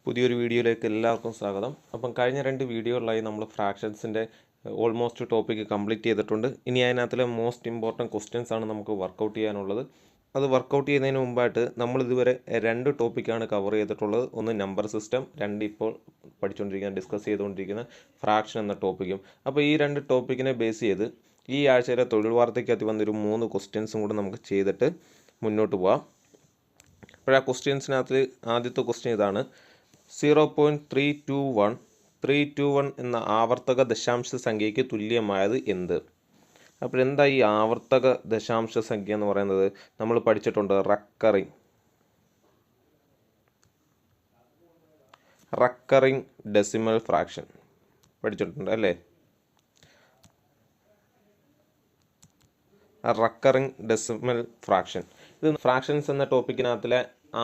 പുതിയൊരു വീഡിയോയിലേക്ക് എല്ലാവർക്കും സ്വാഗതം. അപ്പം കഴിഞ്ഞ 2 വീഡിയോകളിലായി നമ്മൾ ഫ്രാക്ഷൻസിൻ്റെ ഓൾമോസ്റ്റ് ടോപ്പിക്ക് കംപ്ലീറ്റ് ചെയ്തിട്ടുണ്ട്. ഇനി അതിനകത്തിലെ മോസ്റ്റ് ഇമ്പോർട്ടൻറ്റ് ക്വസ്റ്റ്യൻസ് ആണ് നമുക്ക് വർക്കൗട്ട് ചെയ്യാനുള്ളത്. അത് വർക്കൗട്ട് ചെയ്യുന്നതിന് മുമ്പായിട്ട് നമ്മളിതുവരെ 2 ടോപ്പിക്കാണ് കവർ ചെയ്തിട്ടുള്ളത്. ഒന്ന് നമ്പർ സിസ്റ്റം, 2 ഇപ്പോൾ ഡിസ്കസ് ചെയ്തുകൊണ്ടിരിക്കുന്ന ഫ്രാക്ഷൻ എന്ന ടോപ്പിക്കും. അപ്പോൾ ഈ 2 ടോപ്പിക്കിനെ ബേസ് ചെയ്ത് ഈ ആഴ്ചയിലെ തൊഴിൽ വാർത്തയ്ക്കകത്ത് വന്നൊരു 3 ക്വസ്റ്റ്യൻസും കൂടെ നമുക്ക് ചെയ്തിട്ട് മുന്നോട്ട് പോവാം. അപ്പോൾ ആ ക്വസ്റ്റ്യൻസിനകത്ത് ആദ്യത്തെ ക്വസ്റ്റ്യൻ ഇതാണ്: 0.321 എന്ന ആവർത്തക ദശാംശ സംഖ്യയ്ക്ക് തുല്യമായത് എന്ത്? അപ്പോൾ എന്താ ഈ ആവർത്തക ദശാംശ സംഖ്യ എന്ന് പറയുന്നത്? നമ്മൾ പഠിച്ചിട്ടുണ്ട് റക്കറിങ് ഡെസിമൽ ഫ്രാക്ഷൻ പഠിച്ചിട്ടുണ്ട് അല്ലേ? റക്കറിങ് ഡെസിമൽ ഫ്രാക്ഷൻ ഇത് ഫ്രാക്ഷൻസ് എന്ന ടോപ്പിക്കിനകത്തിലെ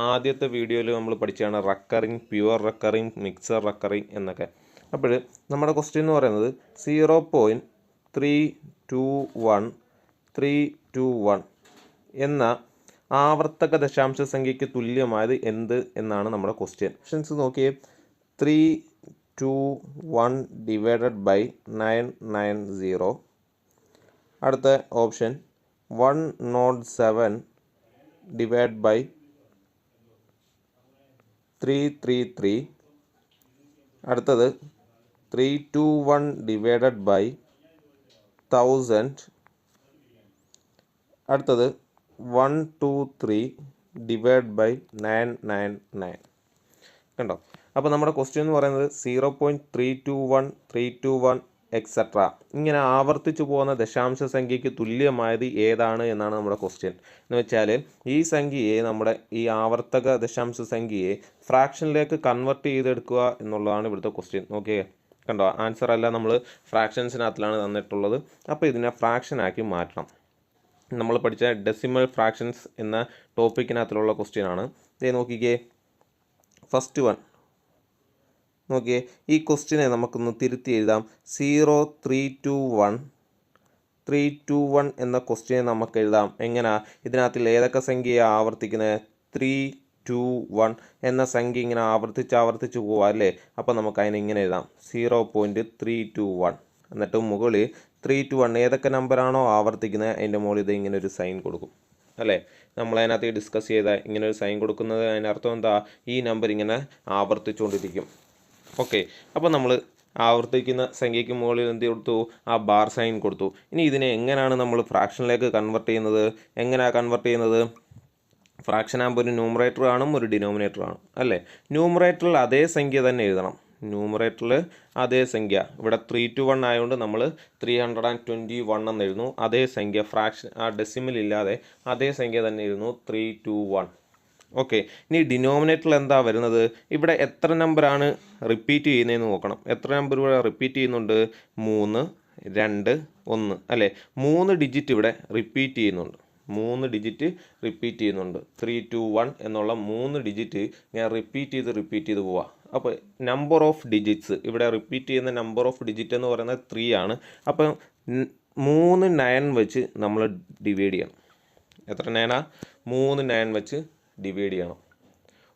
ആദ്യത്തെ വീഡിയോയിൽ നമ്മൾ പഠിച്ചതാണ് recurring, pure recurring, mixer recurring എന്നൊക്കെ. അപ്പോൾ നമ്മുടെ ക്വസ്റ്റ്യൻ എന്ന് പറയുന്നത് 0.321321 എന്ന ആവർത്തക ദശാംശ സംഖ്യയ്ക്ക് തുല്യമായത് എന്ത് എന്നാണ് നമ്മുടെ ക്വസ്റ്റ്യൻ. ഓപ്ഷൻസ് നോക്കിയേ: 321 ഡിവൈഡഡ് ബൈ 990. അടുത്ത ഓപ്ഷൻ 107 ഡിവൈഡ് ബൈ 333. അടുത്തത് 321 ഡിവൈഡഡ് ബൈ 1000. അടുത്തത് 123 ഡിവൈഡ് ബൈ 999. കണ്ടോ? അപ്പോൾ നമ്മുടെ ക്വസ്റ്റ്യൻ എന്ന് പറയുന്നത് 0.321 എക്സെട്ര ഇങ്ങനെ ആവർത്തിച്ചു പോകുന്ന ദശാംശ സംഖ്യയ്ക്ക് തുല്യമായത് ഏതാണ് എന്നാണ് നമ്മുടെ ക്വസ്റ്റ്യൻ. എന്ന് വെച്ചാൽ ഈ സംഖ്യയെ, നമ്മുടെ ഈ ആവർത്തക ദശാംശ സംഖ്യയെ ഫ്രാക്ഷനിലേക്ക് കൺവെർട്ട് ചെയ്തെടുക്കുക എന്നുള്ളതാണ് ഇവിടുത്തെ ക്വസ്റ്റ്യൻ. ഓക്കെ, കണ്ടോ? ആൻസർ അല്ല, നമ്മൾ ഫ്രാക്ഷൻസിനകത്തിലാണ് തന്നിട്ടുള്ളത്. അപ്പോൾ ഇതിനെ ഫ്രാക്ഷനാക്കി മാറ്റണം. നമ്മൾ പഠിച്ച ഡെസിമൽ ഫ്രാക്ഷൻസ് എന്ന ടോപ്പിക്കിനകത്തിലുള്ള ക്വസ്റ്റ്യൻ ആണ്. ഇതേ നോക്കിക്കേ, ഫസ്റ്റ് വൺ നോക്കിയേ. ഈ ക്വസ്റ്റ്യനെ നമുക്കൊന്ന് തിരുത്തി എഴുതാം. 0.321 എന്ന ക്വസ്റ്റ്യനെ നമുക്ക് എഴുതാം എങ്ങനെയാ? ഇതിനകത്തിൽ ഏതൊക്കെ സംഖ്യയാണ് ആവർത്തിക്കുന്നത്? 321 എന്ന സംഖ്യ ഇങ്ങനെ ആവർത്തിച്ച് പോവാം അല്ലേ? അപ്പോൾ നമുക്ക് അതിനെ ഇങ്ങനെ എഴുതാം: 0.321. എന്നിട്ട് മുകളിൽ 321 ഏതൊക്കെ നമ്പറാണോ ആവർത്തിക്കുന്നത് അതിൻ്റെ മുകളിൽ ഇത് ഇങ്ങനെ ഒരു സൈൻ കൊടുക്കും അല്ലേ? നമ്മളതിനകത്ത് ഡിസ്കസ് ചെയ്ത ഇങ്ങനെ ഒരു സൈൻ കൊടുക്കുന്നത് അതിനർത്ഥം എന്താ? ഈ നമ്പർ ഇങ്ങനെ ആവർത്തിച്ചുകൊണ്ടിരിക്കും. ഓക്കെ, അപ്പോൾ നമ്മൾ ആവർത്തിക്കുന്ന സംഖ്യയ്ക്ക് മുകളിൽ എന്ത് കൊടുത്തു? ആ ബാർ സൈൻ കൊടുത്തു. ഇനി ഇതിനെ എങ്ങനെയാണ് നമ്മൾ ഫ്രാക്ഷനിലേക്ക് കൺവെർട്ട് ചെയ്യുന്നത്? എങ്ങനെയാണ് കൺവെർട്ട് ചെയ്യുന്നത്? ഫ്രാക്ഷൻ ആകുമ്പോൾ ഒരു ന്യൂമറേറ്റർ കാണും, ഒരു ഡിനോമിനേറ്റർ കാണും അല്ലേ? ന്യൂമറേറ്ററിൽ അതേ സംഖ്യ തന്നെ എഴുതണം. ന്യൂമറേറ്ററിൽ അതേ സംഖ്യ, ഇവിടെ 321 ആയതുകൊണ്ട് നമ്മൾ 321 എന്ന് എഴുതുന്നു. അതേ സംഖ്യ, ഫ്രാക്ഷൻ ആ ഡെസിമൽ ഇല്ലാതെ അതേ സംഖ്യ തന്നെ എഴുതുന്നു, 321. ഓക്കെ, ഇനി ഡിനോമിനേറ്ററിൽ എന്താ വരുന്നത്? ഇവിടെ എത്ര നമ്പറാണ് റിപ്പീറ്റ് ചെയ്യുന്നതെന്ന് നോക്കണം. എത്ര നമ്പർ ഇവിടെ റിപ്പീറ്റ് ചെയ്യുന്നുണ്ട്? 3, 2, 1 അല്ലേ? 3 ഡിജിറ്റ് ഇവിടെ റിപ്പീറ്റ് ചെയ്യുന്നുണ്ട്. 321 എന്നുള്ള 3 ഡിജിറ്റ് ഞാൻ റിപ്പീറ്റ് ചെയ്ത് പോവാം. അപ്പോൾ നമ്പർ ഓഫ് ഡിജിറ്റ്സ് ഇവിടെ റിപ്പീറ്റ് ചെയ്യുന്ന നമ്പർ ഓഫ് ഡിജിറ്റ് എന്ന് പറയുന്നത് 3 ആണ്. അപ്പം 3 9 വെച്ച് നമ്മൾ ഡിവൈഡ് ചെയ്യണം. എത്ര 9? 3 9 വെച്ച് ഡിവൈഡ് ചെയ്യണം.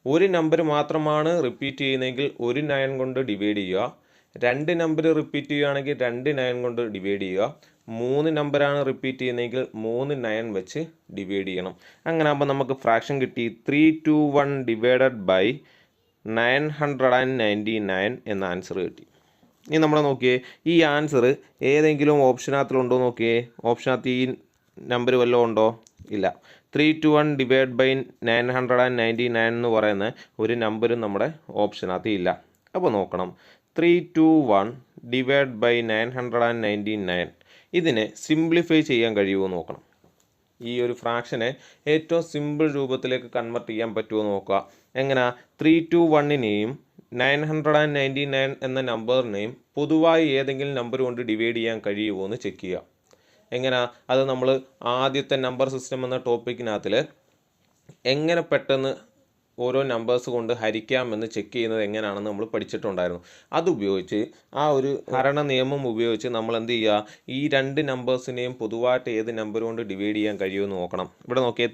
ഒരു നമ്പർ മാത്രമാണ് റിപ്പീറ്റ് ചെയ്യുന്നതെങ്കിൽ 1 9 കൊണ്ട് ഡിവൈഡ് ചെയ്യുക. 2 നമ്പർ റിപ്പീറ്റ് ചെയ്യുകയാണെങ്കിൽ 2 9 കൊണ്ട് ഡിവൈഡ് ചെയ്യുക. 3 നമ്പറാണ് റിപ്പീറ്റ് ചെയ്യുന്നതെങ്കിൽ 3 9 വെച്ച് ഡിവൈഡ് ചെയ്യണം. അങ്ങനെ ആകുമ്പോൾ നമുക്ക് ഫ്രാക്ഷൻ കിട്ടി. 321 ഡിവൈഡഡ് ബൈ 999 എന്ന ആൻസർ കിട്ടി. ഇനി നമ്മൾ നോക്കിയേ, ഈ ആൻസർ ഏതെങ്കിലും ഓപ്ഷനകത്തിലുണ്ടോ നോക്കിയേ. ഓപ്ഷനകത്ത് ഈ നമ്പർ വല്ലതും ഉണ്ടോ? ഇല്ല. 321 ഡിവൈഡ് ബൈ 999 എന്ന് പറയുന്ന ഒരു നമ്പരും നമ്മുടെ ഓപ്ഷനകത്ത് ഇല്ല. അപ്പോൾ നോക്കണം, 321 ഡിവൈഡ് ബൈ 999 ഇതിനെ സിംപ്ലിഫൈ ചെയ്യാൻ കഴിയുമോ നോക്കണം. ഈ ഒരു ഫ്രാക്ഷനെ ഏറ്റവും സിമ്പിൾ രൂപത്തിലേക്ക് കൺവെർട്ട് ചെയ്യാൻ പറ്റുമോ നോക്കുക. എങ്ങനെ? 321നെയും 999 എന്ന നമ്പറിനെയും പൊതുവായി ഏതെങ്കിലും നമ്പർ കൊണ്ട് ഡിവൈഡ് ചെയ്യാൻ കഴിയുമോ എന്ന് ചെക്ക് ചെയ്യുക. എങ്ങനെ? അത് നമ്മൾ ആദ്യത്തെ നമ്പർ സിസ്റ്റം എന്ന ടോപ്പിക്കിനകത്തിൽ എങ്ങനെ പെട്ടെന്ന് ഓരോ നമ്പേഴ്സ് കൊണ്ട് ഹരിക്കാമെന്ന് ചെക്ക് ചെയ്യുന്നത് എങ്ങനെയാണെന്ന് നമ്മൾ പഠിച്ചിട്ടുണ്ടായിരുന്നു. അതുപയോഗിച്ച് ആ ഒരു ഹരണ നിയമം ഉപയോഗിച്ച് നമ്മൾ എന്ത് ചെയ്യുക? ഈ 2 നമ്പേഴ്സിനെയും പൊതുവായിട്ട് ഏത് നമ്പർ കൊണ്ട് ഡിവൈഡ് ചെയ്യാൻ കഴിയുമെന്ന് നോക്കണം. ഇവിടെ നോക്കിയാൽ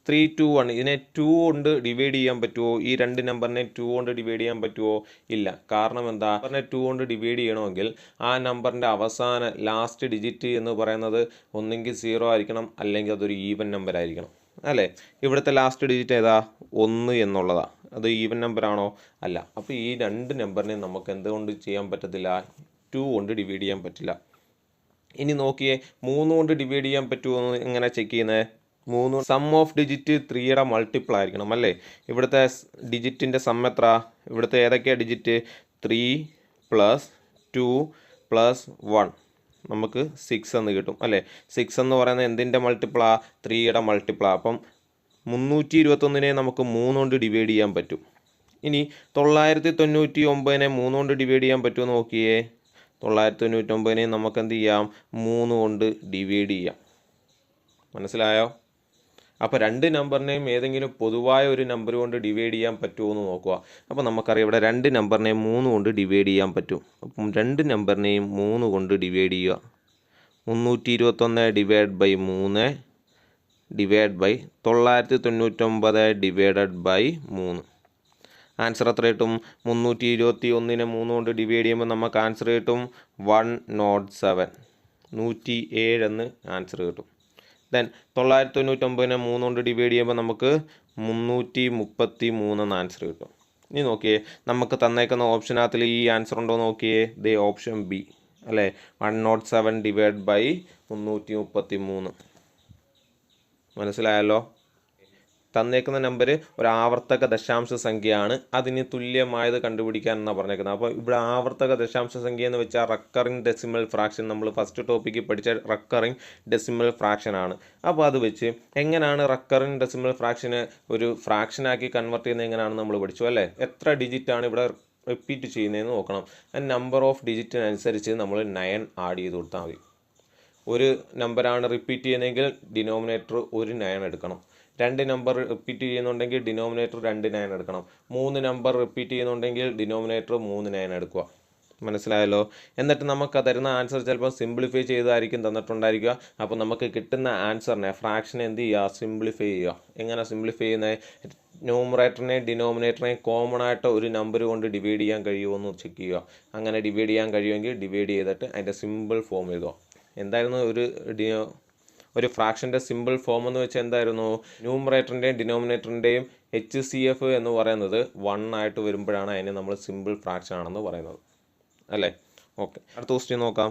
3, 2, 1 ഇതിനെ 2 കൊണ്ട് ഡിവൈഡ് ചെയ്യാൻ പറ്റുമോ? ഈ രണ്ട് നമ്പറിനെ 2 കൊണ്ട് ഡിവൈഡ് ചെയ്യാൻ പറ്റുമോ? ഇല്ല. കാരണം എന്താ? നമ്പറിനെ 2 കൊണ്ട് ഡിവൈഡ് ചെയ്യണമെങ്കിൽ ആ നമ്പറിൻ്റെ അവസാന ലാസ്റ്റ് ഡിജിറ്റ് എന്ന് പറയുന്നത് ഒന്നെങ്കിൽ 0 ആയിരിക്കണം, അല്ലെങ്കിൽ അതൊരു ഈവൻ നമ്പർ ആയിരിക്കണം, അല്ലേ? ഇവിടുത്തെ ലാസ്റ്റ് ഡിജിറ്റ് ഏതാ? 1 എന്നുള്ളതാണ്. അത് ഈവൻ നമ്പറാണോ? അല്ല. അപ്പോൾ ഈ രണ്ട് നമ്പറിനെ നമുക്ക് എന്തുകൊണ്ട് ചെയ്യാൻ പറ്റത്തില്ല? 2 കൊണ്ട് ഡിവൈഡ് ചെയ്യാൻ പറ്റില്ല. ഇനി നോക്കിയേ, 3 കൊണ്ട് ഡിവൈഡ് ചെയ്യാൻ പറ്റുമോ എന്ന് എങ്ങനെ ചെക്ക് ചെയ്യുന്നത്? 3 സം ഓഫ് ഡിജിറ്റ് 3യുടെ മൾട്ടിപ്പിൾ ആയിരിക്കണം, അല്ലേ? ഇവിടുത്തെ ഡിജിറ്റിൻ്റെ സം എത്ര? ഇവിടുത്തെ ഏതൊക്കെയാണ് ഡിജിറ്റ്? 3 + 2 + 1 നമുക്ക് 6 എന്ന് കിട്ടും, അല്ലേ? 6 എന്ന് പറയുന്നത് എന്തിൻ്റെ മൾട്ടിപ്പിളാ? 3യുടെ മൾട്ടിപ്പിളാ. അപ്പം 321നെ നമുക്ക് 3 കൊണ്ട് ഡിവൈഡ് ചെയ്യാൻ പറ്റും. ഇനി 999നെ 3 കൊണ്ട് ഡിവൈഡ് ചെയ്യാൻ പറ്റുമോ നോക്കിയേ. 999നെ നമുക്ക് എന്ത് ചെയ്യാം? 3 കൊണ്ട് ഡിവൈഡ് ചെയ്യാം. മനസ്സിലായോ? അപ്പോൾ രണ്ട് നമ്പറിനെയും ഏതെങ്കിലും പൊതുവായ ഒരു നമ്പർ കൊണ്ട് ഡിവൈഡ് ചെയ്യാൻ പറ്റുമോ എന്ന് നോക്കുക. അപ്പോൾ നമുക്കറിയാം ഇവിടെ രണ്ട് നമ്പറിനെയും 3 കൊണ്ട് ഡിവൈഡ് ചെയ്യാൻ പറ്റും. അപ്പം രണ്ട് നമ്പറിനെയും 3 കൊണ്ട് ഡിവൈഡ് ചെയ്യുക. 321 divide by 3 divide by 999 divided by 3. Answer എത്ര കിട്ടും? 321നെ 3 കൊണ്ട് ഡിവൈഡ് ചെയ്യുമ്പോൾ നമുക്ക് ആൻസർ കിട്ടും 107. 107 എന്ന് ആൻസർ കിട്ടും. ദെൻ 999നെ 3 കൊണ്ട് ഡിവൈഡ് ചെയ്യുമ്പോൾ നമുക്ക് 333 എന്ന് ആൻസർ കിട്ടും. ഇനി നോക്കിയേ, നമുക്ക് തന്നേക്കുന്ന ഓപ്ഷനകത്തിൽ ഈ ആൻസർ ഉണ്ടോ നോക്കിയേ. ദേ ഓപ്ഷൻ ബി, അല്ലേ? 107 ഡിവൈഡ് ബൈ 333. മനസ്സിലായല്ലോ? തന്നേക്കുന്ന നമ്പർ ഒരു ആവർത്തക ദശാംശ സംഖ്യയാണ്. അതിന് തുല്യമായത് കണ്ടുപിടിക്കാൻ എന്നാണ് പറഞ്ഞേക്കുന്നത്. അപ്പോൾ ഇവിടെ ആവർത്തക ദശാംശ സംഖ്യ എന്ന് വെച്ചാൽ റക്കറിങ് ഡെസിമൽ ഫ്രാക്ഷൻ, നമ്മൾ ഫസ്റ്റ് ടോപ്പിക്ക് പഠിച്ച റക്കറിങ് ഡെസിമൽ ഫ്രാക്ഷനാണ്. അപ്പോൾ അത് വെച്ച് എങ്ങനെയാണ് റക്കറിങ് ഡെസിമൽ ഫ്രാക്ഷന് ഒരു ഫ്രാക്ഷനാക്കി കൺവേർട്ട് ചെയ്യുന്നത് എങ്ങനെയാണെന്ന് നമ്മൾ പഠിച്ചു, അല്ലേ? എത്ര ഡിജിറ്റാണ് ഇവിടെ റിപ്പീറ്റ് ചെയ്യുന്നതെന്ന് നോക്കണം. നമ്പർ ഓഫ് ഡിജിറ്റിനനുസരിച്ച് നമ്മൾ 9 ആഡ് ചെയ്ത് കൊടുത്താൽ മതി. ഒരു നമ്പറാണ് റിപ്പീറ്റ് ചെയ്യുന്നതെങ്കിൽ ഡിനോമിനേറ്റർ ഒരു 9 എടുക്കണം. 2 നമ്പർ റിപ്പീറ്റ് ചെയ്യുന്നുണ്ടെങ്കിൽ ഡിനോമിനേറ്റർ 2 9 എടുക്കണം. 3 നമ്പർ റിപ്പീറ്റ് ചെയ്യുന്നുണ്ടെങ്കിൽ ഡിനോമിനേറ്റർ 3 9 എടുക്കുക. മനസ്സിലായല്ലോ? എന്നിട്ട് നമുക്ക് തരുന്ന ആൻസർ ചിലപ്പോൾ സിംപ്ലിഫൈ ചെയ്തായിരിക്കും തന്നിട്ടുണ്ടായിരിക്കുക. അപ്പോൾ നമുക്ക് കിട്ടുന്ന ആൻസറിനെ ഫ്രാക്ഷനെ എന്ത് ചെയ്യുക? സിംപ്ലിഫൈ ചെയ്യുക. എങ്ങനെ സിംപ്ലിഫൈ ചെയ്യുന്നത്? ന്യൂമറേറ്ററിനെയും ഡിനോമിനേറ്ററിനെയും കോമൺ ആയിട്ട് ഒരു നമ്പർ കൊണ്ട് ഡിവൈഡ് ചെയ്യാൻ കഴിയുമോ എന്ന് ചെക്ക് ചെയ്യുക. അങ്ങനെ ഡിവൈഡ് ചെയ്യാൻ കഴിയുമെങ്കിൽ ഡിവൈഡ് ചെയ്തിട്ട് അതിൻ്റെ സിമ്പിൾ ഫോം എഴുതുക. എന്തായിരുന്നു ഒരു ഫ്രാക്ഷൻ്റെ സിമ്പിൾ ഫോം എന്ന് വെച്ചാൽ എന്തായിരുന്നു? ന്യൂമറേറ്ററിൻ്റെയും ഡിനോമിനേറ്ററിൻ്റെയും HCF എന്ന് പറയുന്നത് 1 ആയിട്ട് വരുമ്പോഴാണ് അതിനെ നമ്മൾ സിമ്പിൾ ഫ്രാക്ഷൻ ആണെന്ന് പറയുന്നത്, അല്ലേ? ഓക്കെ, അടുത്ത ക്വസ്റ്റ്യൻ നോക്കാം.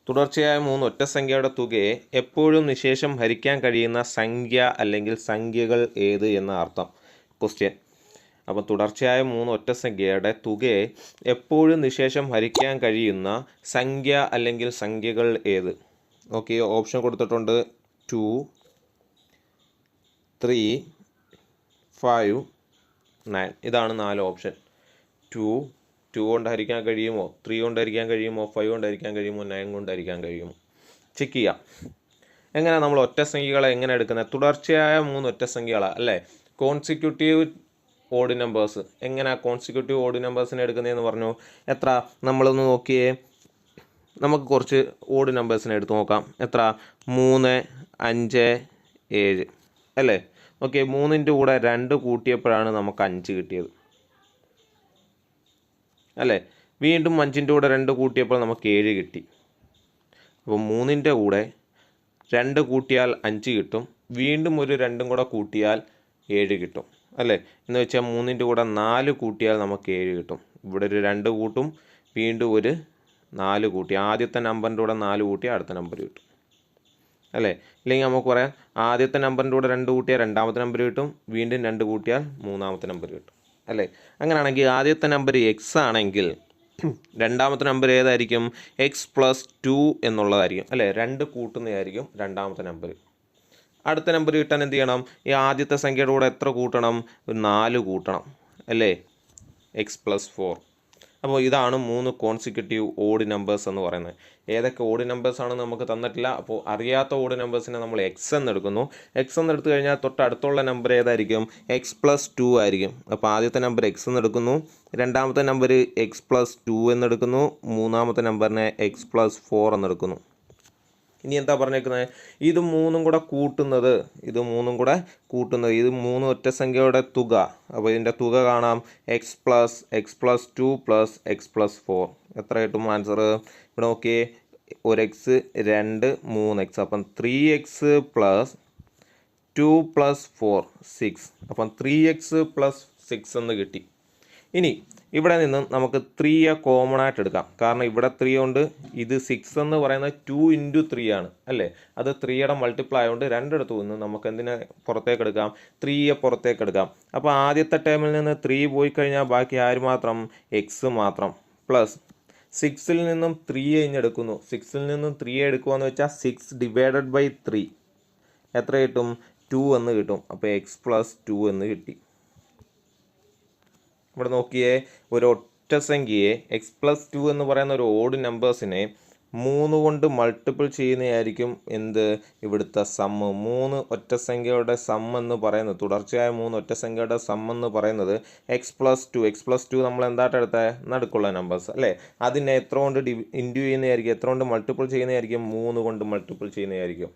തുടർച്ചയായ 3 ഒറ്റസംഖ്യയുടെ തുകയെ എപ്പോഴും നിശേഷം ഹരിക്കാൻ കഴിയുന്ന സംഖ്യ അല്ലെങ്കിൽ സംഖ്യകൾ ഏത് എന്ന അർത്ഥം ക്വസ്റ്റ്യൻ. അപ്പോൾ തുടർച്ചയായ 3 ഒറ്റസംഖ്യയുടെ തുകയെ എപ്പോഴും നിശേഷം ഹരിക്കാൻ കഴിയുന്ന സംഖ്യ അല്ലെങ്കിൽ സംഖ്യകൾ ഏത്? ഓക്കെ, ഓപ്ഷൻ കൊടുത്തിട്ടുണ്ട് 2, 3, 5, 9. ഇതാണ് 4 ഓപ്ഷൻ. 2 കൊണ്ട് ഹരിക്കാൻ കഴിയുമോ? 3 കൊണ്ട് ഹരിക്കാൻ കഴിയുമോ? 5 കൊണ്ട് ഹരിക്കാൻ കഴിയുമോ? 9 കൊണ്ട് ഹരിക്കാൻ കഴിയുമോ? ചെക്ക് ചെയ്യാം. എങ്ങനെ നമ്മൾ ഒറ്റസംഖ്യകളെ എങ്ങനെ എടുക്കുന്നത്? തുടർച്ചയായ 3 ഒറ്റസംഖ്യകളാണ്, അല്ലേ? Consecutive odd numbers. എങ്ങനെയാണ് കോൺസിക്യൂട്ടീവ് ഓഡ് നമ്പേഴ്സിനെ എടുക്കുന്നതെന്ന് പറഞ്ഞു. എത്ര? നമ്മളൊന്ന് നോക്കിയേ. നമുക്ക് കുറച്ച് ഓഡ് നമ്പേഴ്സിനെ എടുത്ത് നോക്കാം. എത്ര? 3, 5, 7, അല്ലേ? ഓക്കെ, 3ൻ്റെ കൂടെ 2 കൂട്ടിയപ്പോഴാണ് നമുക്ക് 5 കിട്ടിയത്, അല്ലേ? വീണ്ടും 5ൻ്റെ കൂടെ 2 കൂട്ടിയപ്പോൾ നമുക്ക് 7 കിട്ടി. അപ്പോൾ 3ൻ്റെ കൂടെ 2 കൂട്ടിയാൽ 5 കിട്ടും. വീണ്ടും ഒരു 2 കൂടെ കൂട്ടിയാൽ 7 കിട്ടും, അല്ലേ? എന്ന് വെച്ചാൽ 3ൻ്റെ കൂടെ 4 കൂട്ടിയാൽ നമുക്ക് 7 കിട്ടും. ഇവിടെ ഒരു 2 കൂട്ടും, വീണ്ടും ഒരു 4 കൂട്ടി. ആദ്യത്തെ നമ്പറിൻ്റെ കൂടെ 4 കൂട്ടിയാൽ അടുത്ത നമ്പർ കിട്ടും, അല്ലേ? ഇല്ലെങ്കിൽ നമുക്ക് പറയാം ആദ്യത്തെ നമ്പറിൻ്റെ കൂടെ 2 കൂട്ടിയാൽ രണ്ടാമത്തെ നമ്പർ കിട്ടും, വീണ്ടും 2 കൂട്ടിയാൽ മൂന്നാമത്തെ നമ്പർ കിട്ടും, അല്ലേ? അങ്ങനെയാണെങ്കിൽ ആദ്യത്തെ നമ്പർ x ആണെങ്കിൽ രണ്ടാമത്തെ നമ്പർ ഏതായിരിക്കും? x+2 എന്നുള്ളതായിരിക്കും, അല്ലേ? 2 കൂട്ടുന്നതായിരിക്കും രണ്ടാമത്തെ നമ്പർ. അടുത്ത നമ്പർ കിട്ടാൻ എന്ത് ചെയ്യണം? ഈ ആദ്യത്തെ സംഖ്യയുടെ കൂടെ എത്ര കൂട്ടണം? 4 കൂട്ടണം, അല്ലേ? x+4. അപ്പോൾ ഇതാണ് 3 കോൺസിക്യൂട്ടീവ് ഓഡ് നമ്പേഴ്സ് എന്ന് പറയുന്നത്. ഏതൊക്കെ ഓഡ് നമ്പേഴ്സാണെന്ന് നമുക്ക് തന്നിട്ടില്ല. അപ്പോൾ അറിയാത്ത ഓഡ് നമ്പേഴ്സിനെ നമ്മൾ എക്സ് എന്നെടുക്കുന്നു. എക്സ് എന്നെടുത്തു കഴിഞ്ഞാൽ തൊട്ടടുത്തുള്ള നമ്പർ ഏതായിരിക്കും? x+2 ആയിരിക്കും. അപ്പോൾ ആദ്യത്തെ നമ്പർ എക്സ് എന്നെടുക്കുന്നു, രണ്ടാമത്തെ നമ്പർ x+2 എന്നെടുക്കുന്നു, മൂന്നാമത്തെ നമ്പറിനെ x+4 എന്നെടുക്കുന്നു. ഇനി എന്താ പറഞ്ഞേക്കുന്നത്, ഇത് മൂന്നും കൂടെ കൂട്ടുന്നത് ഇത് മൂന്ന് ഒറ്റ സംഖ്യയുടെ തുക. അപ്പോൾ ഇതിൻ്റെ തുക കാണാം x+2 + x+4 എത്ര കിട്ടും ആൻസർ? ഇവിടെ നോക്കിയേ, ഒരു എക്സ് 2 3x, അപ്പം 3x + 2 + 4 6, അപ്പം 3x + 6 എന്ന് കിട്ടി. ഇനി ഇവിടെ നിന്ന് നമുക്ക് 3 കോമൺ ആയിട്ട് എടുക്കാം, കാരണം ഇവിടെ 3 ഉണ്ട്, ഇത് 6 എന്ന് പറയുന്നത് 2 × 3 ആണ് അല്ലേ, അത് 3യുടെ മൾട്ടിപ്പിൾ ആയതുകൊണ്ട് രണ്ടിടത്തു നിന്ന് നമുക്ക് എന്തിനെ പുറത്തേക്ക് എടുക്കാം, 3 പുറത്തേക്ക് എടുക്കാം. അപ്പോൾ ആദ്യത്തെ ടേമിൽ നിന്ന് 3 പോയി കഴിഞ്ഞാൽ ബാക്കി ആര് മാത്രം, എക്സ് മാത്രം, പ്ലസ് 6ൽ നിന്നും 3 എടുക്കുന്നു. 6ൽ നിന്നും 3 എടുക്കുകയെന്ന് വെച്ചാൽ 6/3 എത്ര കിട്ടും, 2 എന്ന് കിട്ടും. അപ്പോൾ x+2 എന്ന് കിട്ടി. ഇവിടെ നോക്കിയേ, ഒരു ഒറ്റ സംഖ്യയെ x+2 എന്ന് പറയുന്ന ഒരു ഓഡ് നമ്പേഴ്സിനെ 3 കൊണ്ട് മൾട്ടിപ്പിൾ ചെയ്യുന്നതായിരിക്കും എന്ത്, ഇവിടുത്തെ സമ്മ്. 3 ഒറ്റ സംഖ്യയുടെ സം എന്ന് പറയുന്നത്, തുടർച്ചയായ 3 ഒറ്റ സംഖ്യയുടെ സം എന്ന് പറയുന്നത് x+2 നമ്മൾ എന്തായിട്ട് എടുത്ത നടുക്കുള്ള നമ്പേഴ്സ് അല്ലേ, അതിനെ എത്ര കൊണ്ട് ഇൻഡ്യൂ ചെയ്യുന്നതായിരിക്കും, എത്ര കൊണ്ട് മൾട്ടിപ്പിൾ ചെയ്യുന്നതായിരിക്കും, 3 കൊണ്ട് മൾട്ടിപ്പിൾ ചെയ്യുന്നതായിരിക്കും.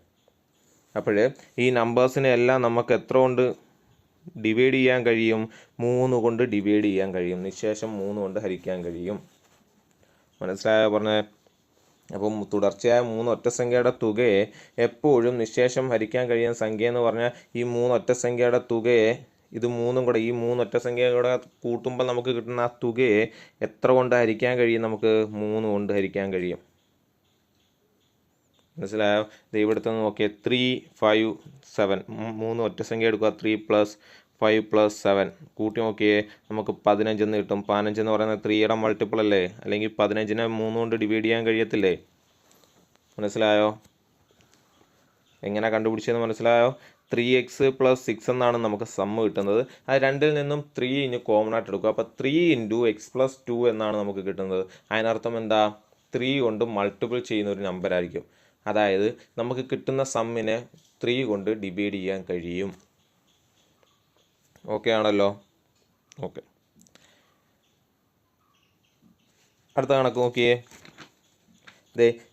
അപ്പോൾ ഈ നമ്പേഴ്സിനെ എല്ലാം നമുക്ക് എത്ര കൊണ്ട് ഡിവൈഡ് ചെയ്യാൻ കഴിയും, 3 കൊണ്ട് ഡിവൈഡ് ചെയ്യാൻ കഴിയും, നിശേഷം 3 കൊണ്ട് ഹരിക്കാൻ കഴിയും. മനസ്സിലായോ പറഞ്ഞേ? അപ്പം തുടർച്ചയായ 3 ഒറ്റ സംഖ്യയുടെ തുകയെ എപ്പോഴും നിശേഷം ഹരിക്കാൻ കഴിയുന്ന സംഖ്യ എന്ന് പറഞ്ഞാൽ ഈ 3 ഒറ്റ സംഖ്യയുടെ തുകയെ, ഇത് മൂന്നും കൂടെ, ഈ 3 ഒറ്റ സംഖ്യയുടെ കൂട്ടുമ്പോൾ നമുക്ക് കിട്ടുന്ന ആ തുകയെ എത്ര കൊണ്ട് ഹരിക്കാൻ കഴിയും, നമുക്ക് 3 കൊണ്ട് ഹരിക്കാൻ കഴിയും. മനസ്സിലായോ? ഇവിടുത്തെ നോക്കിയാൽ 3 5 7, 3 ഒറ്റ സംഖ്യ എടുക്കുക, 3 + 5 + 7 കൂട്ടി നോക്കിയേ, നമുക്ക് 15 എന്ന് കിട്ടും. 15 എന്ന് പറയുന്നത് 3യുടെ മൾട്ടിപ്പിൾ അല്ലേ, അല്ലെങ്കിൽ 15നെ 3 കൊണ്ട് ഡിവൈഡ് ചെയ്യാൻ കഴിയത്തില്ലേ? മനസ്സിലായോ? എങ്ങനെ കണ്ടുപിടിച്ചതെന്ന് മനസ്സിലായോ? 3x + 6 എന്നാണ് നമുക്ക് സമ്മ് കിട്ടുന്നത്. അത് രണ്ടിൽ നിന്നും 3 ഇനി കോമൺ ആയിട്ട് എടുക്കുക, അപ്പോൾ 3 × x+2 എന്നാണ് നമുക്ക് കിട്ടുന്നത്. അതിനർത്ഥം എന്താ, 3 കൊണ്ട് മൾട്ടിപ്പിൾ ചെയ്യുന്ന ഒരു നമ്പർ ആയിരിക്കും. അതായത് നമുക്ക് കിട്ടുന്ന സമ്മിനെ 3 കൊണ്ട് ഡിവൈഡ് ചെയ്യാൻ കഴിയും. ഓക്കെ ആണല്ലോ? ഓക്കെ, അടുത്ത കണക്ക് നോക്കിയേ.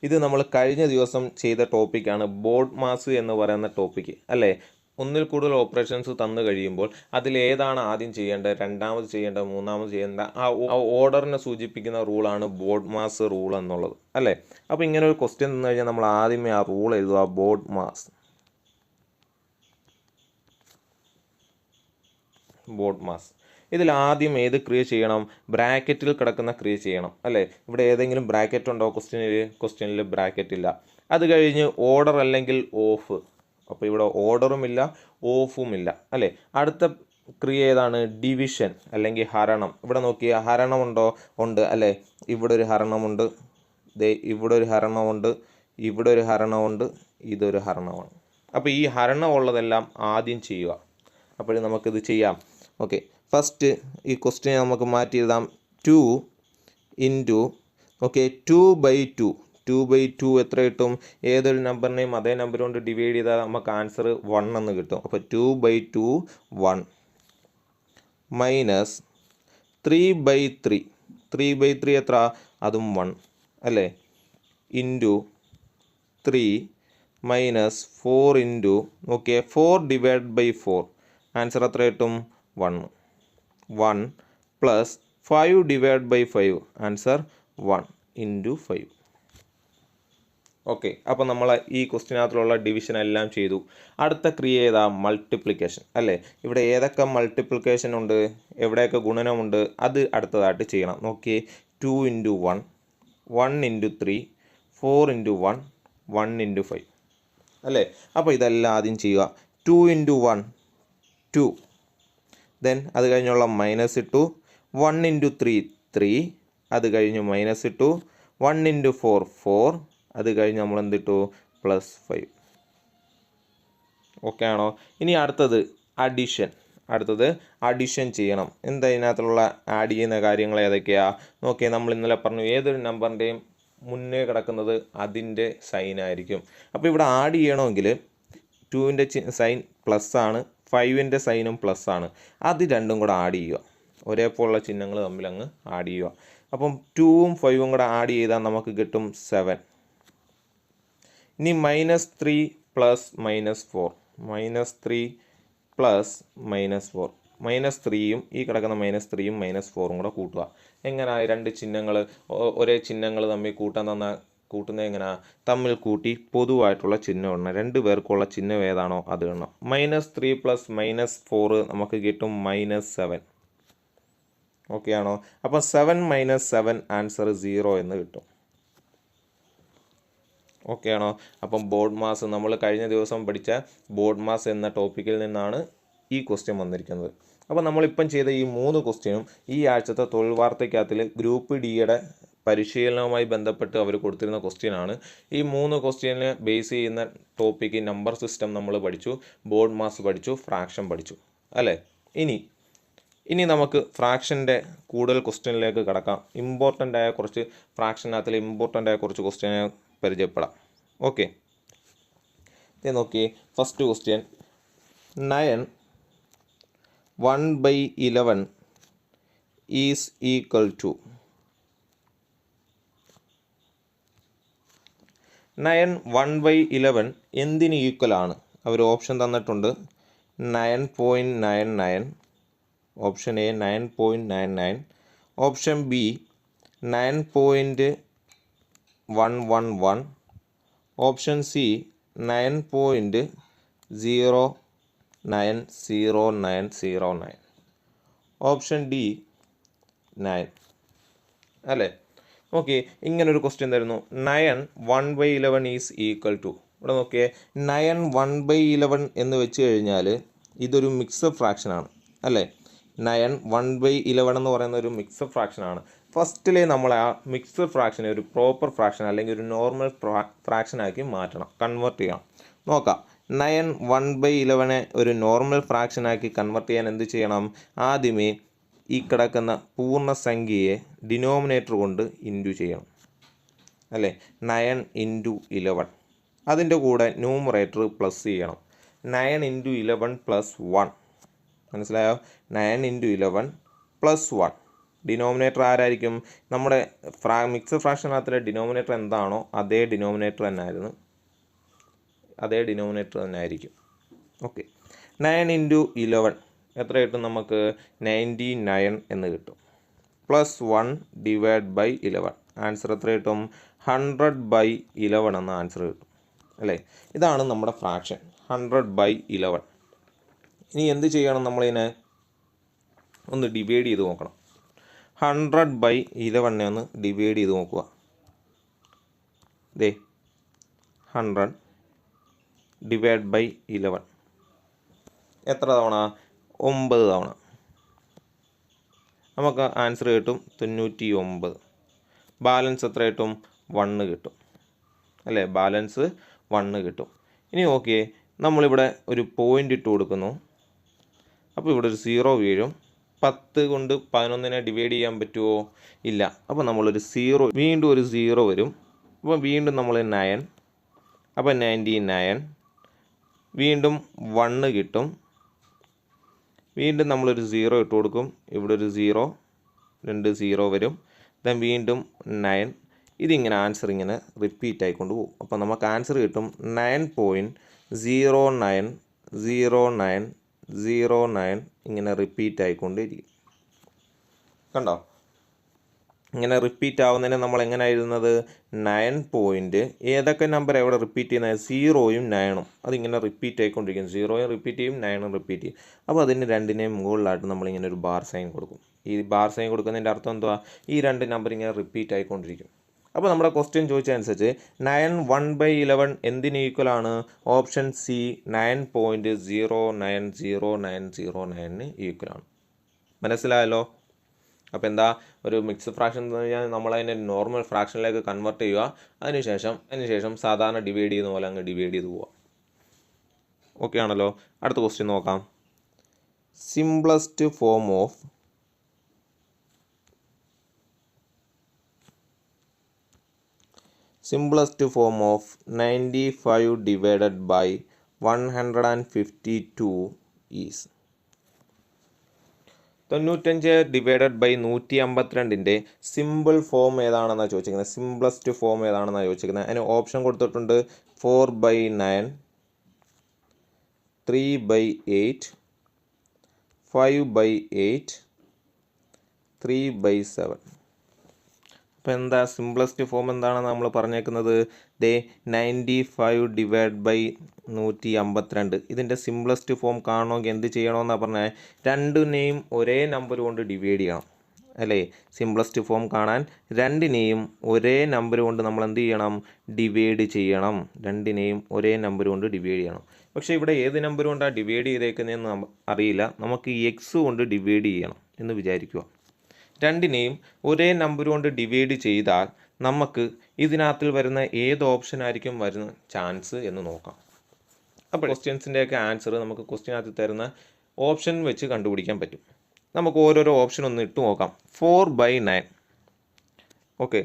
ഇത് നമ്മൾ കഴിഞ്ഞ ദിവസം ചെയ്ത ടോപ്പിക്കാണ്, ബോർഡ് മാസ് എന്ന് പറയുന്ന ടോപ്പിക്ക് അല്ലേ. ഒന്നിൽ കൂടുതൽ ഓപ്പറേഷൻസ് തന്നു കഴിയുമ്പോൾ അതിലേതാണ് ആദ്യം ചെയ്യേണ്ടത്, രണ്ടാമത് ചെയ്യേണ്ടത്, മൂന്നാമത് ചെയ്യേണ്ട, ആ ഓർഡറിനെ സൂചിപ്പിക്കുന്ന റൂളാണ് ബോർഡ് മാസ് റൂൾ എന്നുള്ളത് അല്ലേ. അപ്പോൾ ഇങ്ങനെ ഒരു ക്വസ്റ്റ്യൻ തന്നു കഴിഞ്ഞാൽ നമ്മൾ ആദ്യമേ ആ റൂൾ എഴുതുക, ബോർഡ് മാസ്. ഇതിൽ ആദ്യം ഏത് ക്രിയ ചെയ്യണം, ബ്രാക്കറ്റിൽ കിടക്കുന്ന ക്രിയ ചെയ്യണം അല്ലേ. ഇവിടെ ഏതെങ്കിലും ബ്രാക്കറ്റ് ഉണ്ടോ ക്വസ്റ്റ്യനിൽ ബ്രാക്കറ്റ് ഇല്ല. അത് കഴിഞ്ഞ് ഓർഡർ അല്ലെങ്കിൽ ഓഫ്, അപ്പോൾ ഇവിടെ ഓർഡറുമില്ല ഓഫുമില്ല അല്ലേ. അടുത്ത ക്രിയ ഏതാണ്, ഡിവിഷൻ അല്ലെങ്കിൽ ഹരണം. ഇവിടെ നോക്കിയാൽ ഹരണം ഉണ്ട് അല്ലേ. ഇവിടെ ഒരു ഹരണമുണ്ട്, ഇവിടെ ഒരു ഹരണമുണ്ട്, ഇവിടെ ഒരു ഹരണമുണ്ട്, ഇതൊരു ഹരണമാണ്. അപ്പോൾ ഈ ഹരണം ഉള്ളതെല്ലാം ആദ്യം ചെയ്യുക. അപ്പോൾ നമുക്കിത് ചെയ്യാം. ഓക്കെ, ഫസ്റ്റ് ഈ ക്വസ്റ്റ്യൻ നമുക്ക് മാറ്റി എഴുതാം. 2 × 2/2 എത്ര കിട്ടും, ഏതൊരു നമ്പറിനെയും അതേ നമ്പർ കൊണ്ട് ഡിവൈഡ് ചെയ്താൽ നമുക്ക് ആൻസർ 1 എന്ന് കിട്ടും. അപ്പോൾ 2/2 1 മൈനസ് 3/3 എത്ര, അതും 1 അല്ലേ, ഇൻറ്റു 3 മൈനസ് 4 ഇൻറ്റു 4/4 ആൻസർ എത്ര കിട്ടും, 1 പ്ലസ് 5/5 ആൻസർ 1 × 5. ഓക്കെ, അപ്പോൾ നമ്മൾ ഈ ക്വസ്റ്റ്യനകത്തുള്ള ഡിവിഷൻ എല്ലാം ചെയ്തു. അടുത്ത ക്രിയ ഏതാ, മൾട്ടിപ്ലിക്കേഷൻ അല്ലേ. ഇവിടെ ഏതൊക്കെ മൾട്ടിപ്ലിക്കേഷൻ ഉണ്ട്, എവിടെയൊക്കെ ഗുണനമുണ്ട്, അത് അടുത്തതായിട്ട് ചെയ്യണം. നോക്കിയേ, 2 × 1, 1 × 3, 4 × 1, 1 × 5 അല്ലേ. അപ്പോൾ ഇതെല്ലാം ആദ്യം ചെയ്യുക. 2 × 1 2, ദെൻ അത് കഴിഞ്ഞുള്ള മൈനസ് ഇട്ടു. 1 × 3 3, അത് കഴിഞ്ഞ് മൈനസ് ഇട്ടു. 1 × 4 4, അത് കഴിഞ്ഞ് നമ്മൾ എന്തിട്ടു, +5. ഓക്കെ ആണോ? ഇനി അടുത്തത് അഡിഷൻ ചെയ്യണം. എന്താ ഇതിനകത്തുള്ള ആഡ് ചെയ്യുന്ന കാര്യങ്ങൾ ഏതൊക്കെയാണ് നോക്കിയാൽ, നമ്മൾ ഇന്നലെ പറഞ്ഞു ഏതൊരു നമ്പറിൻ്റെയും മുന്നേ കിടക്കുന്നത് അതിൻ്റെ സൈൻ ആയിരിക്കും. അപ്പോൾ ഇവിടെ ആഡ് ചെയ്യണമെങ്കിൽ 2ൻ്റെ സൈൻ പ്ലസ് ആണ്, 5ൻ്റെ സൈനും പ്ലസ് ആണ്. അത് രണ്ടും കൂടെ ആഡ് ചെയ്യുക, ഒരേപോലുള്ള ചിഹ്നങ്ങൾ തമ്മിൽ അങ്ങ് ആഡ് ചെയ്യുക. അപ്പം 2ഉം 5ഉം കൂടെ ആഡ് ചെയ്താൽ നമുക്ക് കിട്ടും 7. ഇനി -3 പ്ലസ് -4, -3 പ്ലസ് -4, -3യും ഈ കിടക്കുന്ന -3യും -4ഉം കൂടെ കൂട്ടുക. എങ്ങനെ രണ്ട് ചിഹ്നങ്ങൾ ഒരേ ചിഹ്നങ്ങൾ തമ്മിൽ കൂട്ടുന്നത് എങ്ങനെ? തമ്മിൽ കൂട്ടി പൊതുവായിട്ടുള്ള ചിഹ്നം ഇടണം. രണ്ട് പേർക്കുള്ള ചിഹ്നം ഏതാണോ അത് ഇടണം. -3 പ്ലസ് -4 നമുക്ക് കിട്ടും -7. ഓക്കെ ആണോ? അപ്പം 7 - 7 ആൻസർ 0 എന്ന് കിട്ടും. ഓക്കെ ആണോ? അപ്പം ബോർഡ് മാസ് നമ്മൾ കഴിഞ്ഞ ദിവസം പഠിച്ച ബോർഡ് മാസ് എന്ന ടോപ്പിക്കിൽ നിന്നാണ് ഈ ക്വസ്റ്റ്യൻ വന്നിരിക്കുന്നത്. അപ്പോൾ നമ്മളിപ്പം ചെയ്ത ഈ 3 ക്വസ്റ്റ്യനും ഈ ആഴ്ചത്തെ തൊഴിൽ വാർത്തയ്ക്കകത്തിൽ ഗ്രൂപ്പ് ഡിയുടെ പരിശീലനവുമായി ബന്ധപ്പെട്ട് അവർ കൊടുത്തിരുന്ന ക്വസ്റ്റ്യനാണ്. ഈ 3 ക്വസ്റ്റ്യനെ ബേസ് ചെയ്യുന്ന ടോപ്പിക്ക് നമ്പർ സിസ്റ്റം നമ്മൾ പഠിച്ചു, ബോർഡ് മാസ് പഠിച്ചു, ഫ്രാക്ഷൻ പഠിച്ചു അല്ലേ? ഇനി നമുക്ക് ഫ്രാക്ഷൻ്റെ കൂടുതൽ ക്വസ്റ്റ്യനിലേക്ക് കടക്കാം. ഇമ്പോർട്ടൻ്റ് ആയ കുറച്ച് ഫ്രാക്ഷനകത്തിൽ ഇമ്പോർട്ടൻ്റ് ആയ കുറച്ച് ക്വസ്റ്റ്യനെ പരിചയപ്പെടാം. ഓക്കെ, ഇത് നോക്കിയേ. First question 9 1/11 is equal to 9 1/11 എന്തിന് ഈക്വൽ ആണ്? അവർ ഓപ്ഷൻ തന്നിട്ടുണ്ട്. 9.99, option A 9.99, option B 9.111, option C 9.090909, option D 9 അല്ലേ? ഓക്കെ, ഇങ്ങനൊരു ക്വസ്റ്റ്യൻ തരുന്നു. 9 1/11 ഈസ് ഈക്വൽ ടു. ഇവിടെ നോക്കിയേ, 9 1/11 എന്ന് വെച്ച് കഴിഞ്ഞാൽ ഇതൊരു മിക്സഡ് ഫ്രാക്ഷനാണ് അല്ലേ? 9 1/11 എന്ന് പറയുന്ന ഒരു മിക്സഡ് ഫ്രാക്ഷനാണ്. ഫസ്റ്റിലെ നമ്മൾ ആ മിക്സഡ് ഫ്രാക്ഷനെ ഒരു പ്രോപ്പർ ഫ്രാക്ഷൻ അല്ലെങ്കിൽ ഒരു നോർമൽ ഫ്രാക്ഷനാക്കി മാറ്റണം, കൺവേർട്ട് ചെയ്യണം. നോക്കാം. 9 1/11 ഒരു നോർമൽ ഫ്രാക്ഷനാക്കി കൺവേർട്ട് ചെയ്യാൻ എന്ത് ചെയ്യണം? ആദ്യമേ ഈ കിടക്കുന്ന പൂർണ്ണസംഖ്യയെ ഡിനോമിനേറ്റർ കൊണ്ട് ഇൻറ്റു ചെയ്യണം അല്ലേ? 9 × 11. അതിൻ്റെ കൂടെ ന്യൂമറേറ്റർ പ്ലസ് ചെയ്യണം. 9 × 11 + 1. മനസ്സിലായോ? 9 × 11 + 1. ഡിനോമിനേറ്റർ ആരായിരിക്കും? നമ്മുടെ മിക്സഡ് ഫ്രാക്ഷനകത്തിലെ ഡിനോമിനേറ്റർ എന്താണോ അതേ ഡിനോമിനേറ്റർ തന്നെ ആയിരിക്കും. ഓക്കെ, 9 × 11 എത്ര കിട്ടും? നമുക്ക് 99 എന്ന് കിട്ടും. +1 / 11 ആൻസർ എത്ര കിട്ടും? 100/11 എന്ന ആൻസർ കിട്ടും അല്ലേ? ഇതാണ് നമ്മുടെ ഫ്രാക്ഷൻ 100/11. ഇനി എന്ത് ചെയ്യണം? നമ്മളിതിനെ ഒന്ന് ഡിവൈഡ് ചെയ്ത് നോക്കണം. 100/11 ഒന്ന് ഡിവൈഡ് ചെയ്ത് നോക്കുക. 100 / 11 എത്ര തവണ? 9 തവണ. നമുക്ക് ആൻസർ കിട്ടും 99. ബാലൻസ് എത്ര കിട്ടും? 1 കിട്ടും അല്ലേ? ബാലൻസ് 1 കിട്ടും. ഇനി നോക്കിയേ, നമ്മളിവിടെ ഒരു പോയിൻ്റ് ഇട്ട് കൊടുക്കുന്നു. അപ്പോൾ ഇവിടെ ഒരു 0 വീഴും. 10 കൊണ്ട് 11നെ ഡിവൈഡ് ചെയ്യാൻ പറ്റുമോ? ഇല്ല. അപ്പോൾ നമ്മളൊരു 0, വീണ്ടും ഒരു 0 വരും. അപ്പോൾ വീണ്ടും നമ്മൾ 9, അപ്പോൾ 99. വീണ്ടും 1 കിട്ടും. വീണ്ടും നമ്മളൊരു 0 ഇട്ട് കൊടുക്കും. ഇവിടെ ഒരു 0, 2 0 വരും. ദെൻ വീണ്ടും 9. ഇതിങ്ങനെ ആൻസർ ഇങ്ങനെ റിപ്പീറ്റ് ആയിക്കൊണ്ട് പോകും. അപ്പോൾ നമുക്ക് ആൻസർ കിട്ടും 9.090909 ഇങ്ങനെ റിപ്പീറ്റ് ആയിക്കൊണ്ടിരിക്കും. കണ്ടോ? ഇങ്ങനെ റിപ്പീറ്റ് ആവുന്നതിന് നമ്മൾ എങ്ങനെ എഴുതുന്നത്? 9 ഏതൊക്കെ നമ്പർ എവിടെ റിപ്പീറ്റ് ചെയ്യുന്നത്? 0യും 9ഉം. അതിങ്ങനെ റിപ്പീറ്റ് ആയിക്കൊണ്ടിരിക്കും. 0യും റിപ്പീറ്റ് ചെയ്യും, 9ഉം റിപ്പീറ്റ് ചെയ്യും. അപ്പോൾ അതിന് രണ്ടിനെയും മുകളിലായിട്ട് നമ്മളിങ്ങനെ ഒരു ബാർ സൈൻ കൊടുക്കും. ഈ ബാർ സൈൻ കൊടുക്കുന്നതിൻ്റെ അർത്ഥം എന്തുവാ? ഈ രണ്ട് നമ്പർ ഇങ്ങനെ റിപ്പീറ്റ് ആയിക്കൊണ്ടിരിക്കും. അപ്പോൾ നമ്മുടെ ക്വസ്റ്റ്യൻ ചോദിച്ചതനുസരിച്ച് 9 1/11 എന്തിന് ഈക്വൽ ആണ്? ഓപ്ഷൻ സി 9.090909 ഈക്വൽ ആണ്. മനസ്സിലായല്ലോ? അപ്പോൾ എന്താ, ഒരു മിക്സ്ഡ് ഫ്രാക്ഷൻ എന്ന് പറഞ്ഞാൽ നമ്മളതിനെ നോർമൽ ഫ്രാക്ഷനിലേക്ക് കൺവേർട്ട് ചെയ്യുക. അതിനുശേഷം സാധാരണ ഡിവൈഡ് ചെയ്യുന്ന പോലെ അങ്ങ് ഡിവൈഡ് ചെയ്ത് പോവുക. ഓക്കെ ആണല്ലോ? അടുത്ത ക്വസ്റ്റ്യൻ നോക്കാം. Simplest form of 95 divided by 152 is 95 divided by 152ൻ്റെ സിമ്പിൾ ഫോം ഏതാണെന്നാണ് ചോദിച്ചിരിക്കുന്നത്. സിംപ്ലസ്റ്റ് ഫോം ഏതാണെന്നാണ് ചോദിച്ചിരിക്കുന്നത്. അതിന് ഓപ്ഷൻ കൊടുത്തിട്ടുണ്ട് 4/9, 3/8, 5/8, 3/7. അപ്പോൾ എന്താ സിംപ്ലസ്റ്റ് ഫോം എന്താണെന്ന് നമ്മൾ പറഞ്ഞേക്കുന്നത്? 95/152. ഇതിൻ്റെ സിംപ്ലസ്റ്റ് ഫോം കാണണമെങ്കിൽ എന്ത് ചെയ്യണമെന്നാണ് പറഞ്ഞാൽ രണ്ടിനെയും ഒരേ നമ്പർ കൊണ്ട് ഡിവൈഡ് ചെയ്യണം അല്ലേ? സിംപ്ലസ്റ്റ് ഫോം കാണാൻ രണ്ടിനെയും ഒരേ നമ്പർ കൊണ്ട് നമ്മൾ എന്ത് ചെയ്യണം? ഡിവൈഡ് ചെയ്യണം. രണ്ടിനെയും ഒരേ നമ്പർ കൊണ്ട് ഡിവൈഡ് ചെയ്യണം. പക്ഷേ ഇവിടെ ഏത് നമ്പർ കൊണ്ടാണ് ഡിവൈഡ് ചെയ്തേക്കുന്നതെന്ന് അറിയില്ല. നമുക്ക് എക്സ് കൊണ്ട് ഡിവൈഡ് ചെയ്യണം എന്ന് വിചാരിക്കുക. രണ്ടിനെയും ഒരേ നമ്പർ കൊണ്ട് ഡിവൈഡ് ചെയ്താൽ നമുക്ക് ഇതിനകത്തിൽ വരുന്ന ഏത് ഓപ്ഷൻ ആയിരിക്കും വരുന്ന ചാൻസ് എന്ന് നോക്കാം. അപ്പോൾ ക്വസ്റ്റ്യൻസിൻ്റെയൊക്കെ ആൻസർ നമുക്ക് ക്വസ്റ്റ്യനകത്ത് തരുന്ന ഓപ്ഷൻ വെച്ച് കണ്ടുപിടിക്കാൻ പറ്റും. നമുക്ക് ഓരോരോ ഓപ്ഷൻ ഒന്ന് ഇട്ട് നോക്കാം. 4/9. ഓക്കെ,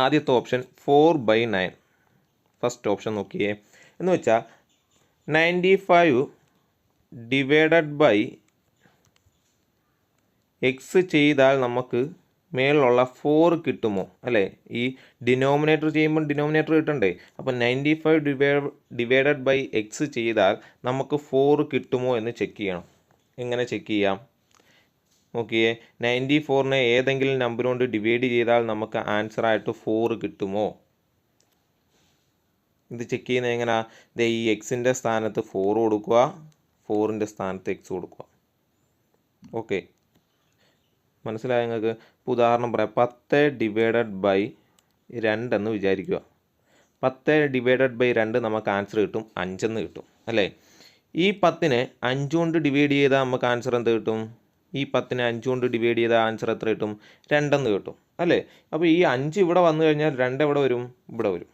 ആദ്യത്തെ ഓപ്ഷൻ 4/9. ഫസ്റ്റ് ഓപ്ഷൻ നോക്കിയേ. എന്ന് വെച്ചാൽ 95 ഡിവൈഡഡ് ബൈ എക്സ് ചെയ്താൽ നമുക്ക് മേളിലുള്ള 4 കിട്ടുമോ അല്ലേ? ഈ ഡിനോമിനേറ്റർ ചെയ്യുമ്പോൾ ഡിനോമിനേറ്റർ കിട്ടണ്ടേ? അപ്പോൾ 95 ഡിവൈഡഡ് ബൈ എക്സ് ചെയ്താൽ നമുക്ക് 4 കിട്ടുമോ എന്ന് ചെക്ക് ചെയ്യണം. എങ്ങനെ ചെക്ക് ചെയ്യാം? നോക്കിയേ, 94നെ ഏതെങ്കിലും നമ്പർ കൊണ്ട് ഡിവൈഡ് ചെയ്താൽ നമുക്ക് ആൻസറായിട്ട് 4 കിട്ടുമോ? ഇത് ചെക്ക് ചെയ്യുന്നത് എങ്ങനെയാ? ഈ എക്സിൻ്റെ സ്ഥാനത്ത് 4 കൊടുക്കുക, 4ൻ്റെ സ്ഥാനത്ത് എക്സ് കൊടുക്കുക. ഓക്കെ, മനസ്സിലായ നിങ്ങൾക്ക്? ഇപ്പോൾ ഉദാഹരണം പറയാം. 10 ഡിവൈഡഡ് ബൈ 2 എന്ന് വിചാരിക്കുക. 10 ഡിവൈഡഡ് ബൈ 2 നമുക്ക് ആൻസർ കിട്ടും 5 എന്ന് കിട്ടും അല്ലേ? ഈ 10നെ 5 കൊണ്ട് ഡിവൈഡ് ചെയ്താൽ നമുക്ക് ആൻസർ എന്ത് കിട്ടും? ഈ 10നെ 5 കൊണ്ട് ഡിവൈഡ് ചെയ്താൽ ആൻസർ എത്ര കിട്ടും? 2 എന്ന് കിട്ടും അല്ലേ? അപ്പോൾ ഈ 5 ഇവിടെ വന്നു കഴിഞ്ഞാൽ 2 എവിടെ വരും? ഇവിടെ വരും.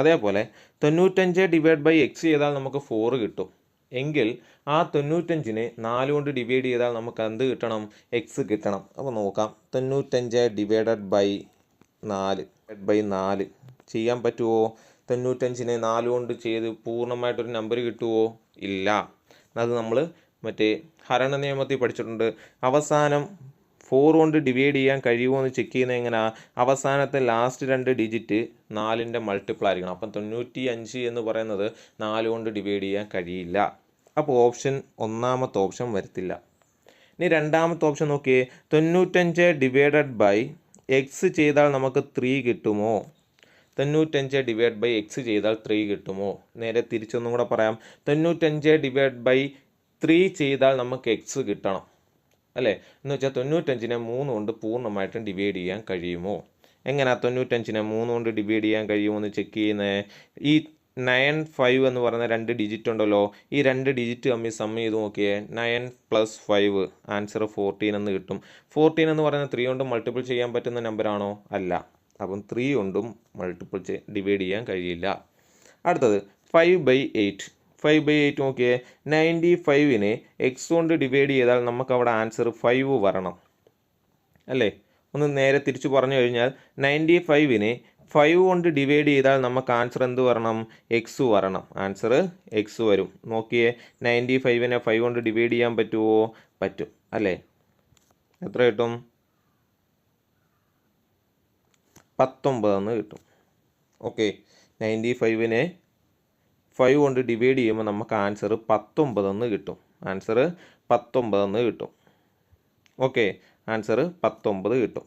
അതേപോലെ 95 ഡിവൈഡ് ബൈ എക്സ് ചെയ്താൽ നമുക്ക് 4 കിട്ടും. എങ്കിൽ ആ 95നെ 4 കൊണ്ട് ഡിവൈഡ് ചെയ്താൽ നമുക്ക് എന്ത് കിട്ടണം? എക്സ് കിട്ടണം. അപ്പോൾ നോക്കാം. 95 ഡിവൈഡഡ് ബൈ 4 ചെയ്യാൻ പറ്റുമോ? 95നെ 4 കൊണ്ട് ചെയ്ത് പൂർണ്ണമായിട്ടൊരു നമ്പർ കിട്ടുമോ? ഇല്ല. അത് നമ്മൾ മറ്റേ ഹരണ നിയമത്തിൽ പഠിച്ചിട്ടുണ്ട്. അവസാനം 4 കൊണ്ട് ഡിവൈഡ് ചെയ്യാൻ കഴിയുമോ എന്ന് ചെക്ക് ചെയ്യുന്നത് എങ്ങനെയാണ്? അവസാനത്തെ ലാസ്റ്റ് 2 ഡിജിറ്റ് 4ൻ്റെ മൾട്ടിപ്പിൾ ആയിരിക്കണം. അപ്പം 95 എന്ന് പറയുന്നത് 4 കൊണ്ട് ഡിവൈഡ് ചെയ്യാൻ കഴിയില്ല. അപ്പോൾ ഒന്നാമത്തെ ഓപ്ഷൻ വരത്തില്ല. ഇനി രണ്ടാമത്തെ ഓപ്ഷൻ നോക്കിയേ. 95 ഡിവൈഡഡ് ബൈ എക്സ് ചെയ്താൽ നമുക്ക് 3 കിട്ടുമോ? 95 ഡിവൈഡ് ബൈ എക്സ് ചെയ്താൽ 3 കിട്ടുമോ? നേരെ തിരിച്ചൊന്നും കൂടെ പറയാം. 95 ഡിവൈഡ് ബൈ 3 ചെയ്താൽ നമുക്ക് എക്സ് കിട്ടണം അല്ലേ? എന്ന് വെച്ചാൽ 95നെ 3 കൊണ്ട് പൂർണ്ണമായിട്ടും ഡിവൈഡ് ചെയ്യാൻ കഴിയുമോ? എങ്ങനെയാ 95നെ 3 കൊണ്ട് ഡിവൈഡ് ചെയ്യാൻ കഴിയുമോ എന്ന് ചെക്ക് ചെയ്യുന്നത്? ഈ 95 എന്ന് പറയുന്ന 2 ഡിജിറ്റ് ഉണ്ടല്ലോ, ഈ 2 ഡിജിറ്റ് തമ്മിൽ സം ചെയ്ത് നോക്കിയേ. 9 + 5 ആൻസർ 14 എന്ന് കിട്ടും. 14 എന്ന് പറയുന്നത് 3 കൊണ്ട് മൾട്ടിപ്പിൾ ചെയ്യാൻ പറ്റുന്ന നമ്പറാണോ? അല്ല. അപ്പം 3 കൊണ്ടും മൾട്ടിപ്പിൾ ഡിവൈഡ് ചെയ്യാൻ കഴിയില്ല. അടുത്തത് 5/8. 5/8 നോക്കിയേ. 95നെ എക്സ് കൊണ്ട് ഡിവൈഡ് ചെയ്താൽ നമുക്ക് അവിടെ ആൻസർ 5 വരണം അല്ലേ? ഒന്ന് നേരെ തിരിച്ചു പറഞ്ഞു കഴിഞ്ഞാൽ 95നെ 5 കൊണ്ട് ഡിവൈഡ് ചെയ്താൽ നമുക്ക് ആൻസർ എന്ത് വരണം? എക്സ് വരണം. ആൻസർ എക്സ് വരും. നോക്കിയേ, 95നെ 5 കൊണ്ട് ഡിവൈഡ് ചെയ്യാൻ പറ്റുമോ? പറ്റും അല്ലേ? എത്ര കിട്ടും? 19 എന്ന് കിട്ടും. ഓക്കെ, 95നെ 5 കൊണ്ട് ഡിവൈഡ് ചെയ്യുമ്പോൾ നമുക്ക് ആൻസർ 19 എന്ന് കിട്ടും. ആൻസർ 19 എന്ന് കിട്ടും. ഓക്കെ, ആൻസർ 19 കിട്ടും.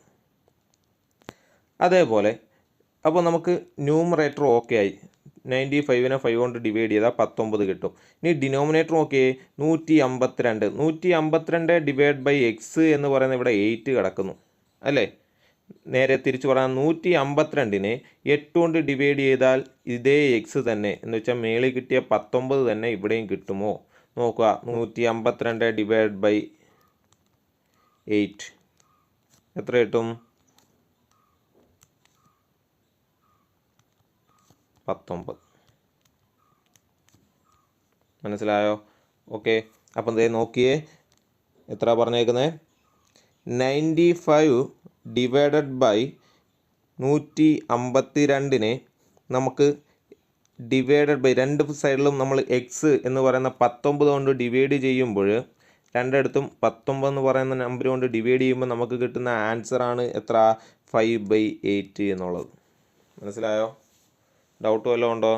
അതേപോലെ അപ്പോൾ നമുക്ക് ന്യൂമറേറ്റർ ഓക്കെ ആയി. 95നെ 5 കൊണ്ട് ഡിവൈഡ് ചെയ്താൽ 19 കിട്ടും. ഇനി ഡിനോമിനേറ്റർ നോക്കിയേ. 152. 152 ഡിവൈഡ് ബൈ എക്സ് എന്ന് പറയുന്നത് ഇവിടെ 8 കിടക്കുന്നു അല്ലേ? നേരെ തിരിച്ചു പറയാം. 152നെ 8 കൊണ്ട് ഡിവൈഡ് ചെയ്താൽ ഇതേ എക്സ് തന്നെ, എന്ന് വെച്ചാൽ മേളിൽ കിട്ടിയ 19 തന്നെ ഇവിടെയും കിട്ടുമോ നോക്കുക. 152 ഡിവൈഡ് ബൈ 8 എത്ര കിട്ടും? 19. മനസ്സിലായോ? ഓക്കെ, അപ്പം ദേ നോക്കിയേ എത്ര പറഞ്ഞേക്കുന്നത്. 95 ഡിവൈഡഡ് ബൈ 152നെ നമുക്ക് ഡിവൈഡഡ് ബൈ 2 സൈഡിലും നമ്മൾ എക്സ് എന്ന് പറയുന്ന 19 കൊണ്ട് ഡിവൈഡ് ചെയ്യുമ്പോൾ രണ്ടിടത്തും 19 എന്ന് പറയുന്ന നമ്പർ കൊണ്ട് ഡിവൈഡ് ചെയ്യുമ്പോൾ നമുക്ക് കിട്ടുന്ന ആൻസറാണ് എത്ര? 5/8 എന്നുള്ളത്. മനസ്സിലായോ? ഡൗട്ട് വല്ലതും ഉണ്ടോ?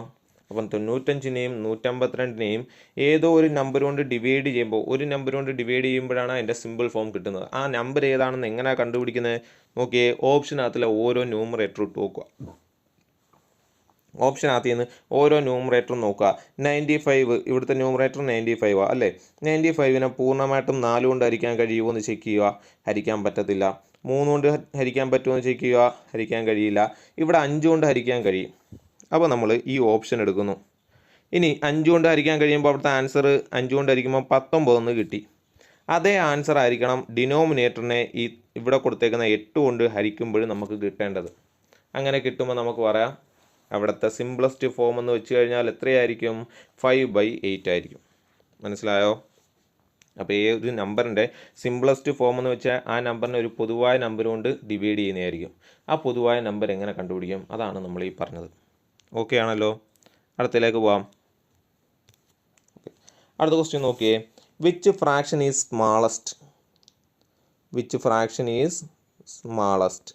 അപ്പം 95നെയും 152നെയും ഏതോ ഒരു നമ്പർ കൊണ്ട് ഡിവൈഡ് ചെയ്യുമ്പോൾ ഒരു നമ്പർ കൊണ്ട് ഡിവൈഡ് ചെയ്യുമ്പോഴാണ് അതിൻ്റെ സിമ്പിൾ ഫോം കിട്ടുന്നത്. ആ നമ്പർ ഏതാണെന്ന് എങ്ങനെയാണ് കണ്ടുപിടിക്കുന്നത്? നോക്കിയേ, ഓപ്ഷനകത്തിലെ ഓരോ ന്യൂമറേറ്റർ ഇട്ട് നോക്കുക. ഓപ്ഷനകത്ത് നിന്ന് ഓരോ ന്യൂമറേറ്ററും നോക്കുക. 95 ഇവിടുത്തെ ന്യൂമറേറ്റർ 95 അല്ലേ. 95നെ പൂർണ്ണമായിട്ടും 4 കൊണ്ട് ഹരിക്കാൻ കഴിയുമോ എന്ന് ചെക്ക് ചെയ്യുക. ഹരിക്കാൻ പറ്റത്തില്ല. 3 കൊണ്ട് ഹരിക്കാൻ പറ്റുമോ എന്ന് ചെക്ക് ചെയ്യുക. ഹരിക്കാൻ കഴിയില്ല. ഇവിടെ 5 കൊണ്ട് ഹരിക്കാൻ കഴിയും. അപ്പോൾ നമ്മൾ ഈ ഓപ്ഷൻ എടുക്കുന്നു. ഇനി 5 കൊണ്ട് ഹരിക്കാൻ കഴിയുമ്പോൾ അവിടുത്തെ ആൻസർ 5 കൊണ്ട് ഹരിക്കുമ്പോൾ 19 എന്ന് കിട്ടി. അതേ ആൻസർ ആയിരിക്കണം ഡിനോമിനേറ്ററിനെ ഈ ഇവിടെ കൊടുത്തേക്കുന്ന 8 കൊണ്ട് ഹരിക്കുമ്പോൾ നമുക്ക് കിട്ടേണ്ടത്. അങ്ങനെ കിട്ടുമ്പോൾ നമുക്ക് പറയാം അവിടുത്തെ സിംപ്ലസ്റ്റ് ഫോം എന്ന് വെച്ച് കഴിഞ്ഞാൽ എത്രയായിരിക്കും? 5/8 ആയിരിക്കും. മനസ്സിലായോ? അപ്പോൾ ഒരു നമ്പറിൻ്റെ സിംപ്ലസ്റ്റ് ഫോം എന്ന് വെച്ചാൽ ആ നമ്പറിനെ ഒരു പൊതുവായ നമ്പർ കൊണ്ട് ഡിവൈഡ് ചെയ്യുന്നതായിരിക്കും. ആ പൊതുവായ നമ്പർ എങ്ങനെ കണ്ടുപിടിക്കും? അതാണ് നമ്മൾ ഈ പറഞ്ഞത്. ഓക്കെ ആണല്ലോ. അടുത്തതിലേക്ക് പോവാം. അടുത്ത ക്വസ്റ്റ്യൻ നോക്കിയേ. Which fraction is smallest? Which fraction is smallest?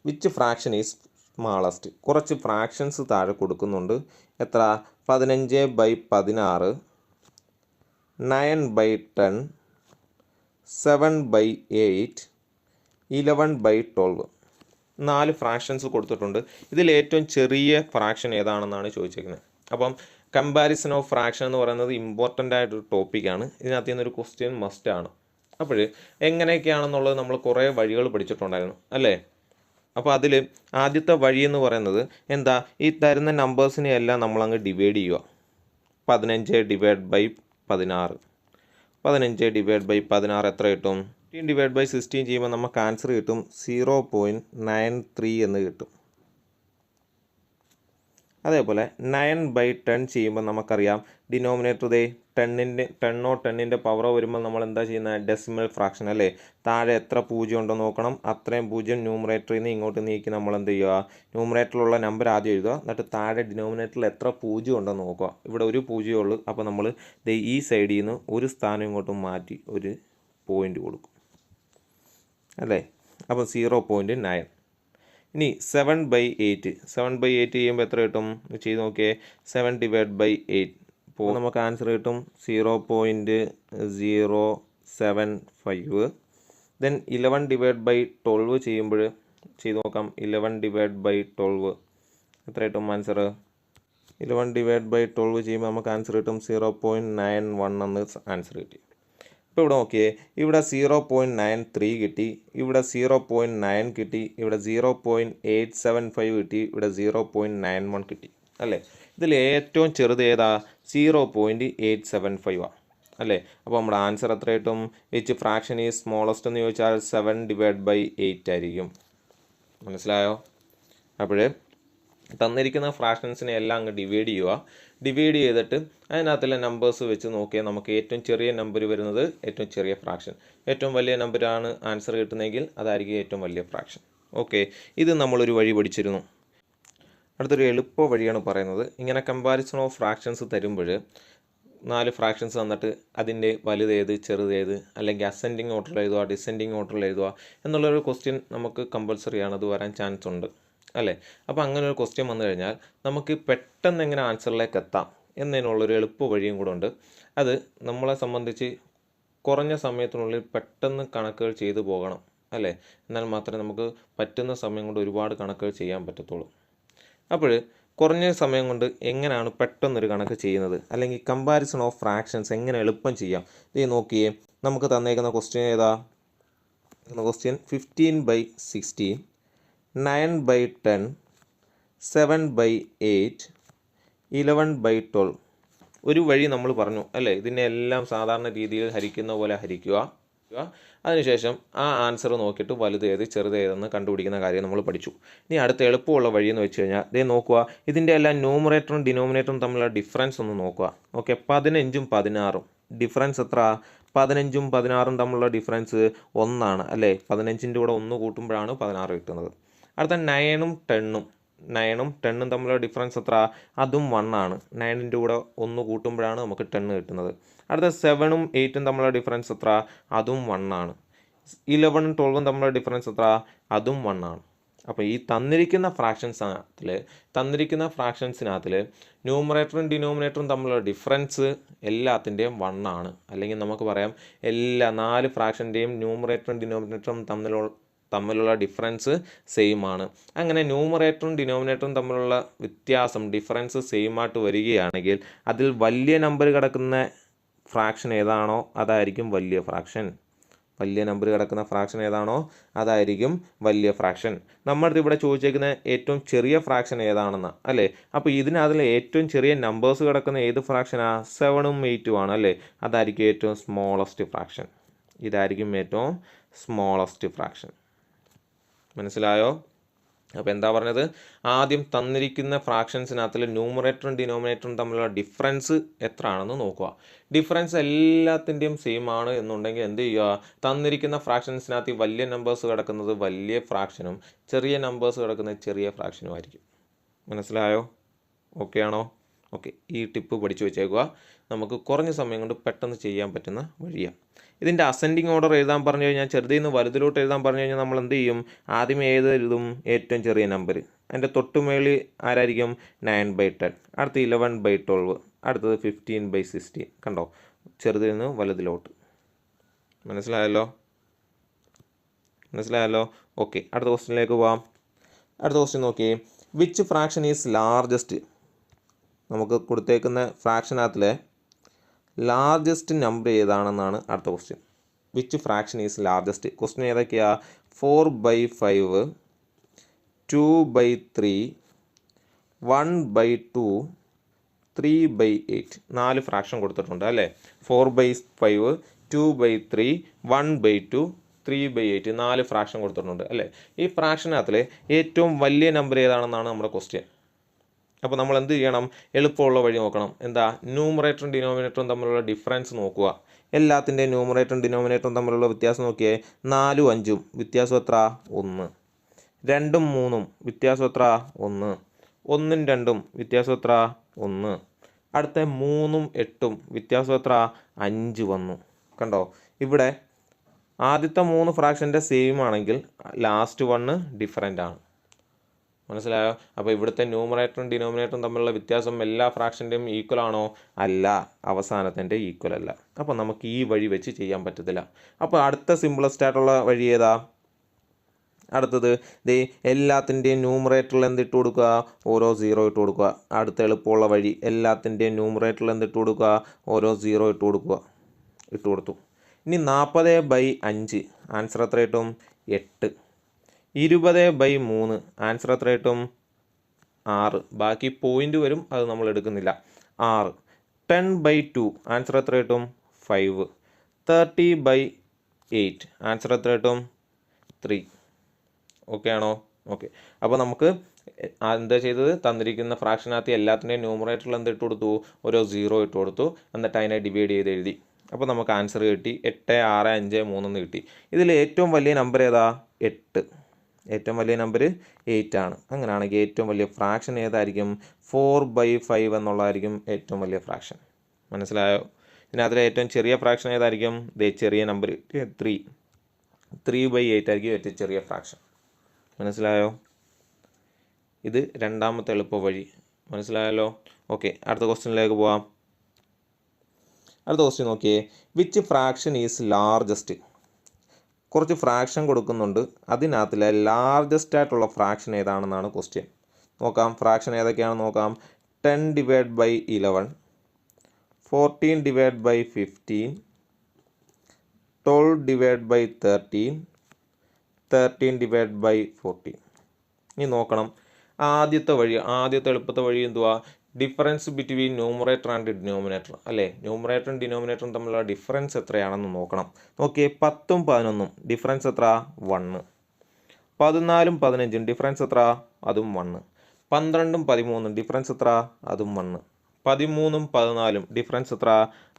Which fraction is smallest? കുറച്ച് ഫ്രാക്ഷൻസ് താഴെ കൊടുക്കുന്നുണ്ട്. എത്ര? 15/16, 9/10, 7/8, 11/12. 4 ഫ്രാക്ഷൻസ് കൊടുത്തിട്ടുണ്ട്. ഇതിൽ ഏറ്റവും ചെറിയ ഫ്രാക്ഷൻ ഏതാണെന്നാണ് ചോദിച്ചിരിക്കുന്നത്. അപ്പം കമ്പാരിസൺ ഓഫ് ഫ്രാക്ഷൻ എന്ന് പറയുന്നത് ഇമ്പോർട്ടൻ്റ് ആയിട്ടൊരു ടോപ്പിക്കാണ്. ഇതിനകത്ത് നിന്നൊരു ക്വസ്റ്റ്യൻ മസ്റ്റാണ്. അപ്പോൾ എങ്ങനെയൊക്കെയാണെന്നുള്ളത് നമ്മൾ കുറേ വഴികൾ പഠിച്ചിട്ടുണ്ടായിരുന്നു അല്ലേ. അപ്പോൾ അതിൽ ആദ്യത്തെ വഴി എന്ന് പറയുന്നത് എന്താ? ഈ തരുന്ന നമ്പേഴ്സിനെ എല്ലാം നമ്മളങ്ങ് ഡിവൈഡ് ചെയ്യുക. 15/16. 15/16 എത്ര കിട്ടും? 15/16 ചെയ്യുമ്പോൾ നമുക്ക് ആൻസർ കിട്ടും 0.93 എന്ന് കിട്ടും. അതേപോലെ 9/10 ചെയ്യുമ്പോൾ നമുക്കറിയാം ഡിനോമിനേറ്റർ 10ൻ്റെ പവർ വരുമ്പോൾ നമ്മൾ എന്താ ചെയ്യുന്നത്? ഡെസിമൽ ഫ്രാക്ഷൻ അല്ലേ. താഴെ എത്ര പൂജ്യം ഉണ്ടോ നോക്കണം. അത്രയും പൂജ്യം ന്യൂമറേറ്ററിൽ നിന്ന് ഇങ്ങോട്ട് നീക്കി നമ്മൾ എന്ത് ചെയ്യുക? ന്യൂമറേറ്ററിലുള്ള നമ്പർ ആദ്യം എഴുതുക. എന്നിട്ട് താഴെ ഡിനോമിനേറ്ററിൽ എത്ര പൂജ്യം ഉണ്ടോ നോക്കുക. ഇവിടെ ഒരു പൂജ്യമേ ഉള്ളൂ. അപ്പോൾ നമ്മൾ ഈ സൈഡിൽ നിന്ന് ഒരു സ്ഥാനം ഇങ്ങോട്ട് മാറ്റി ഒരു പോയിൻ്റ് കൊടുക്കും അല്ലേ. അപ്പോൾ 0.9. ഇനി 7/8. 7/8 ചെയ്യുമ്പോൾ എത്ര കിട്ടും? ചെയ്ത് നോക്കിയേ. 7/8 അപ്പോൾ നമുക്ക് ആൻസർ കിട്ടും 0.075. ദെൻ 11/12 ചെയ്യുമ്പോൾ ചെയ്ത് നോക്കാം. 11/12 എത്ര കിട്ടും ആൻസർ? 11/12 ചെയ്യുമ്പോൾ നമുക്ക് ആൻസർ കിട്ടും 0.91 എന്ന് ആൻസർ കിട്ടി. ഇപ്പോൾ ഇവിടെ നോക്കിയേ. ഇവിടെ 0.93 കിട്ടി. ഇവിടെ 0.9 കിട്ടി. ഇവിടെ 0.875 കിട്ടി. ഇവിടെ 0.91 കിട്ടി അല്ലേ. ഇതിൽ ഏറ്റവും ചെറുത് ഏതാ? 0.875 അല്ലേ. അപ്പോൾ നമ്മുടെ ആൻസർ എത്ര കിട്ടും? വിച്ച് ഫ്രാക്ഷൻ ഈസ് സ്മോളസ്റ്റ് എന്ന് ചോദിച്ചാൽ 7/8 ആയിരിക്കും. മനസ്സിലായോ? അപ്പോൾ തന്നിരിക്കുന്ന ഫ്രാക്ഷൻസിനെ എല്ലാം അങ്ങ് ഡിവൈഡ് ചെയ്യുക. ഡിവൈഡ് ചെയ്തിട്ട് അതിനകത്തുള്ള നമ്പേഴ്സ് വെച്ച് നോക്കിയാൽ നമുക്ക് ഏറ്റവും ചെറിയ നമ്പർ വരുന്നത് ഏറ്റവും ചെറിയ ഫ്രാക്ഷൻ. ഏറ്റവും വലിയ നമ്പറാണ് ആൻസർ കിട്ടുന്നതെങ്കിൽ അതായിരിക്കും ഏറ്റവും വലിയ ഫ്രാക്ഷൻ. ഓക്കെ, ഇത് നമ്മളൊരു വഴി പഠിച്ചിരുന്നു. അടുത്തൊരു എളുപ്പ വഴിയാണ് പറയുന്നത്. ഇങ്ങനെ കമ്പാരിസൺ ഓഫ് ഫ്രാക്ഷൻസ് തരുമ്പോൾ 4 ഫ്രാക്ഷൻസ് തന്നിട്ട് അതിൻ്റെ വലുതേത് ചെറുതേത്, അല്ലെങ്കിൽ അസെൻഡിങ് ഓർഡറിൽ എഴുതുക ഡിസെൻഡിങ് ഓർഡറിൽ എഴുതുക എന്നുള്ളൊരു ക്വസ്റ്റ്യൻ നമുക്ക് കമ്പൾസറി ആണ്. അത് വരാൻ ചാൻസ് ഉണ്ട് അല്ലേ. അപ്പോൾ അങ്ങനെ ഒരു ക്വസ്റ്റ്യൻ വന്നു കഴിഞ്ഞാൽ നമുക്ക് പെട്ടെന്ന് എങ്ങനെ ആൻസറിലേക്ക് എത്താം എന്നതിനുള്ളൊരു എളുപ്പ വഴിയും കൂടെ ഉണ്ട്. അത് നമ്മളെ സംബന്ധിച്ച് കുറഞ്ഞ സമയത്തിനുള്ളിൽ പെട്ടെന്ന് കണക്കുകൾ ചെയ്തു പോകണം അല്ലേ. എന്നാൽ മാത്രമേ നമുക്ക് പറ്റുന്ന സമയം കൊണ്ട് ഒരുപാട് കണക്കുകൾ ചെയ്യാൻ പറ്റത്തുള്ളൂ. അപ്പോൾ കുറഞ്ഞ സമയം കൊണ്ട് എങ്ങനെയാണ് പെട്ടെന്നൊരു കണക്ക് ചെയ്യുന്നത്, അല്ലെങ്കിൽ കമ്പാരിസൺ ഓഫ് ഫ്രാക്ഷൻസ് എങ്ങനെ എളുപ്പം ചെയ്യാം? ഇത് നോക്കിയേ. നമുക്ക് തന്നേക്കുന്ന ക്വസ്റ്റ്യൻ ഏതാ? ക്വസ്റ്റ്യൻ 15/16, 9/10, 7/8, 11/12. ഒരു വഴി നമ്മൾ പറഞ്ഞു അല്ലേ. ഇതിനെ എല്ലാം സാധാരണ രീതിയിൽ ഹരിക്കുന്ന പോലെ ഹരിക്കുക. അതിനുശേഷം ആ ആൻസർ നോക്കിയിട്ട് വലുതേത് ചെറുതേതെന്ന് കണ്ടുപിടിക്കുന്ന കാര്യം നമ്മൾ പഠിച്ചു. ഇനി അടുത്ത എളുപ്പമുള്ള വഴി എന്ന് വെച്ച് കഴിഞ്ഞാൽ ഇതേ നോക്കുക. ഇതിൻ്റെ എല്ലാം ന്യൂമറേറ്ററും ഡിനോമിനേറ്ററും തമ്മിലുള്ള ഡിഫറൻസ് ഒന്ന് നോക്കുക. ഓക്കെ, 15ഉം 16 ഡിഫറൻസ് എത്ര? 15ഉം 16ഉം തമ്മിലുള്ള ഡിഫറൻസ് 1 അല്ലേ. 15ൻ്റെ കൂടെ 1 കൂട്ടുമ്പോഴാണ് 16 കിട്ടുന്നത്. അടുത്ത 9ഉം 10ഉം തമ്മിലുള്ള ഡിഫറൻസ് എത്ര? അതും 1 9ൻ്റെ കൂടെ 1 കൂട്ടുമ്പോഴാണ് നമുക്ക് 10 കിട്ടുന്നത്. അടുത്ത 7ഉം 8ഉം തമ്മിലുള്ള ഡിഫറൻസ് എത്ര? അതും 1 11ഉം 12ഉം തമ്മിലുള്ള ഡിഫറൻസ് എത്ര? അതും 1 അപ്പോൾ ഈ തന്നിരിക്കുന്ന ഫ്രാക്ഷൻസിനകത്തിൽ ന്യൂമറേറ്ററും ഡിനോമിനേറ്ററും തമ്മിലുള്ള ഡിഫറൻസ് എല്ലാത്തിൻ്റെയും 1 ആണ്. അല്ലെങ്കിൽ നമുക്ക് പറയാം എല്ലാ 4 ഫ്രാക്ഷൻ്റെയും ന്യൂമറേറ്ററും ഡിനോമിനേറ്ററും തമ്മിലുള്ള ഡിഫറൻസ് സെയിം ആണ്. അങ്ങനെ ന്യൂമറേറ്ററും ഡിനോമിനേറ്ററും തമ്മിലുള്ള ഡിഫറൻസ് സെയിം ആയിട്ട് വരികയാണെങ്കിൽ അതിൽ വലിയ നമ്പർ കിടക്കുന്ന ഫ്രാക്ഷൻ ഏതാണോ അതായിരിക്കും വലിയ ഫ്രാക്ഷൻ. വലിയ നമ്പർ കിടക്കുന്ന ഫ്രാക്ഷൻ ഏതാണോ അതായിരിക്കും വലിയ ഫ്രാക്ഷൻ. നമ്മുടെ ഇവിടെ ചോദിച്ചേക്കുന്ന ഏറ്റവും ചെറിയ ഫ്രാക്ഷൻ ഏതാണെന്ന് അല്ലേ. അപ്പോൾ ഇതിനകത്തിൽ ഏറ്റവും ചെറിയ നമ്പേഴ്സ് കിടക്കുന്ന ഏത് ഫ്രാക്ഷനാണ്? 7ഉം 8ഉം ആണ് അല്ലേ. അതായിരിക്കും ഏറ്റവും സ്മോളസ്റ്റ് ഫ്രാക്ഷൻ. ഇതായിരിക്കും ഏറ്റവും സ്മോളസ്റ്റ് ഫ്രാക്ഷൻ. മനസ്സിലായോ? അപ്പോൾ എന്താ പറഞ്ഞത്? ആദ്യം തന്നിരിക്കുന്ന ഫ്രാക്ഷൻസിനകത്തിൽ ന്യൂമറേറ്ററും ഡിനോമിനേറ്ററും തമ്മിലുള്ള ഡിഫറൻസ് എത്ര ആണെന്ന് നോക്കുക. ഡിഫറൻസ് എല്ലാത്തിൻ്റെയും സെയിം ആണ് എന്നുണ്ടെങ്കിൽ എന്ത് ചെയ്യുക? തന്നിരിക്കുന്ന ഫ്രാക്ഷൻസിനകത്ത് വലിയ നമ്പേഴ്സ് കിടക്കുന്നത് വലിയ ഫ്രാക്ഷനും ചെറിയ നമ്പേഴ്സ് കിടക്കുന്നത് ചെറിയ ഫ്രാക്ഷനും ആയിരിക്കും. മനസ്സിലായോ? ഓക്കെ ആണോ? ഓക്കെ, ഈ ടിപ്പ് പഠിച്ചു വെച്ചേക്കുക. നമുക്ക് കുറഞ്ഞ സമയം കൊണ്ട് പെട്ടെന്ന് ചെയ്യാൻ പറ്റുന്ന വഴിയാണ്. ഇതിൻ്റെ അസെൻഡിങ് ഓർഡർ എഴുതാൻ പറഞ്ഞു കഴിഞ്ഞാൽ, ചെറുതിൽ നിന്ന് വലുതിലോട്ട് എഴുതാൻ പറഞ്ഞു കഴിഞ്ഞാൽ നമ്മൾ എന്ത് ചെയ്യും? ആദ്യം ഏത് എഴുതും? ഏറ്റവും ചെറിയ നമ്പർ. അതിൻ്റെ തൊട്ടുമേളിൽ ആരായിരിക്കും? 9/10. അടുത്ത് 11/12. അടുത്തത് 15/16. കണ്ടോ? ചെറുതിൽ നിന്ന് വലുതിലോട്ട്. മനസ്സിലായല്ലോ? ഓക്കെ, അടുത്ത ക്വസ്റ്റ്യനിലേക്ക് പോവാം. അടുത്ത ക്വസ്റ്റ്യൻ നോക്കിയേ. Which fraction is largest? നമുക്ക് കൊടുത്തേക്കുന്ന ഫ്രാക്ഷനകത്തിലെ ലാർജസ്റ്റ് നമ്പർ ഏതാണെന്നാണ് അടുത്ത question. Which fraction is largest? Question ഏതൊക്കെയാ? 4/5, 2/3, 1/2, 3/8. 4 ഫ്രാക്ഷൻ കൊടുത്തിട്ടുണ്ട് അല്ലേ. 4/5, 2/3, 1/2, 3/8. 4 ഫ്രാക്ഷൻ കൊടുത്തിട്ടുണ്ട് അല്ലേ. ഈ ഫ്രാക്ഷനകത്തിലെ ഏറ്റവും വലിയ നമ്പർ ഏതാണെന്നാണ് നമ്മുടെ ക്വസ്റ്റ്യൻ. അപ്പോൾ നമ്മൾ എന്ത് ചെയ്യണം? എളുപ്പമുള്ള വഴി നോക്കണം. എന്താ? ന്യൂമറേറ്ററും ഡിനോമിനേറ്ററും തമ്മിലുള്ള ഡിഫറൻസ് നോക്കുക. എല്ലാത്തിൻ്റെയും ന്യൂമറേറ്ററും ഡിനോമിനേറ്ററും തമ്മിലുള്ള വ്യത്യാസം നോക്കിയേ. 4ഉം 5ഉം വ്യത്യാസം എത്ര? 1. 2ഉം 3ഉം വ്യത്യാസം എത്ര? 1. 1ഉം 2ഉം വ്യത്യാസം എത്ര? 1. അടുത്ത 3ഉം 8ഉം വ്യത്യാസം എത്ര? 5 വന്നു. കണ്ടോ? ഇവിടെ ആദ്യത്തെ 3 ഫ്രാക്ഷൻ്റെ സെയിം ആണെങ്കിൽ ലാസ്റ്റ് 1 ഡിഫറൻ്റ് ആണ്. മനസ്സിലായോ? അപ്പോൾ ഇവിടുത്തെ ന്യൂമറേറ്ററും ഡിനോമിനേറ്ററും തമ്മിലുള്ള വ്യത്യാസം എല്ലാ ഫ്രാക്ഷൻ്റെയും ഈക്വൽ ആണോ? അല്ല, അവസാനത്തിൻ്റെ ഈക്വൽ അല്ല. അപ്പോൾ നമുക്ക് ഈ വഴി വെച്ച് ചെയ്യാൻ പറ്റത്തില്ല. അപ്പോൾ അടുത്ത സിമ്പിളസ്റ്റ് ആയിട്ടുള്ള വഴി ഏതാ? അടുത്തത് എല്ലാത്തിൻ്റെയും ന്യൂമറേറ്ററിൽ എന്തിട്ട് കൊടുക്കുക? ഓരോ 0 ഇട്ട് കൊടുക്കുക. അടുത്ത എളുപ്പമുള്ള വഴി, എല്ലാത്തിൻ്റെയും ന്യൂമറേറ്ററിൽ എന്തിട്ട് കൊടുക്കുക? ഓരോ 0 ഇട്ട് കൊടുക്കുക. ഇട്ട് കൊടുത്തു. ഇനി 40/5 ആൻസർ എത്ര കിട്ടും? 8. 20/3 ആൻസർ എത്ര കിട്ടും? 6. ബാക്കി പോയിൻ്റ് വരും, അത് നമ്മൾ എടുക്കുന്നില്ല. 6. 10/2 ആൻസർ എത്ര കിട്ടും? 5. 30/8 ആൻസർ എത്ര കിട്ടും? 3. ഓക്കെ ആണോ? ഓക്കെ. അപ്പോൾ നമുക്ക് എന്താ ചെയ്തത്? തന്നിരിക്കുന്ന ഫ്രാക്ഷനകത്ത് എല്ലാത്തിൻ്റെയും ന്യൂമറേറ്ററിൽ എന്തിട്ട് കൊടുത്തു? ഓരോ 0 ഇട്ട് കൊടുത്തു. എന്നിട്ട് അതിനെ ഡിവൈഡ് ചെയ്ത് എഴുതി. അപ്പോൾ നമുക്ക് ആൻസർ കിട്ടി 8, 6, 5, 3 എന്ന് കിട്ടി. ഇതിൽ ഏറ്റവും വലിയ നമ്പർ ഏതാ? 8. ഏറ്റവും വലിയ നമ്പർ 8 ആണ്. അങ്ങനെയാണെങ്കിൽ ഏറ്റവും വലിയ ഫ്രാക്ഷൻ ഏതായിരിക്കും? 4/5 എന്നുള്ളതായിരിക്കും ഏറ്റവും വലിയ ഫ്രാക്ഷൻ. മനസ്സിലായോ? ഇതിനകത്തിലെ ഏറ്റവും ചെറിയ ഫ്രാക്ഷൻ ഏതായിരിക്കും? ചെറിയ നമ്പർ 3. 3/8 ആയിരിക്കും ഏറ്റവും ചെറിയ ഫ്രാക്ഷൻ. മനസ്സിലായോ? ഇത് രണ്ടാമത്തെ എളുപ്പ വഴി. മനസ്സിലായല്ലോ? ഓക്കെ, അടുത്ത ക്വസ്റ്റ്യനിലേക്ക് പോവാം. അടുത്ത ക്വസ്റ്റ്യൻ നോക്കിയേ. Which fraction is largest? കുറച്ച് ഫ്രാക്ഷൻ കൊടുക്കുന്നുണ്ട്. അതിനകത്തിലെ ലാർജസ്റ്റ് ആയിട്ടുള്ള ഫ്രാക്ഷൻ ഏതാണെന്നാണ് ക്വസ്റ്റ്യൻ. നോക്കാം, ഫ്രാക്ഷൻ ഏതൊക്കെയാണെന്ന് നോക്കാം. 10/11, 14/15, 12/13, 13/14. ഇനി നോക്കണം ആദ്യത്തെ വഴി. ആദ്യത്തെ എളുപ്പത്തെ വഴി എന്തുവാ? Difference between numerator and denominator അല്ലേ. ന്യൂമറേറ്ററും ഡിനോമിനേറ്ററും തമ്മിലുള്ള ഡിഫറൻസ് എത്രയാണെന്ന് നോക്കണം. നോക്കിയേ, 10ഉം 11ഉം ഡിഫറൻസ് എത്ര? 1. 14ഉം 15ഉം ഡിഫറൻസ് എത്ര? അതും 1. 12ഉം 13ഉം ഡിഫറൻസ് എത്ര? അതും 1. 13ഉം 14ഉം ഡിഫറൻസ് എത്ര?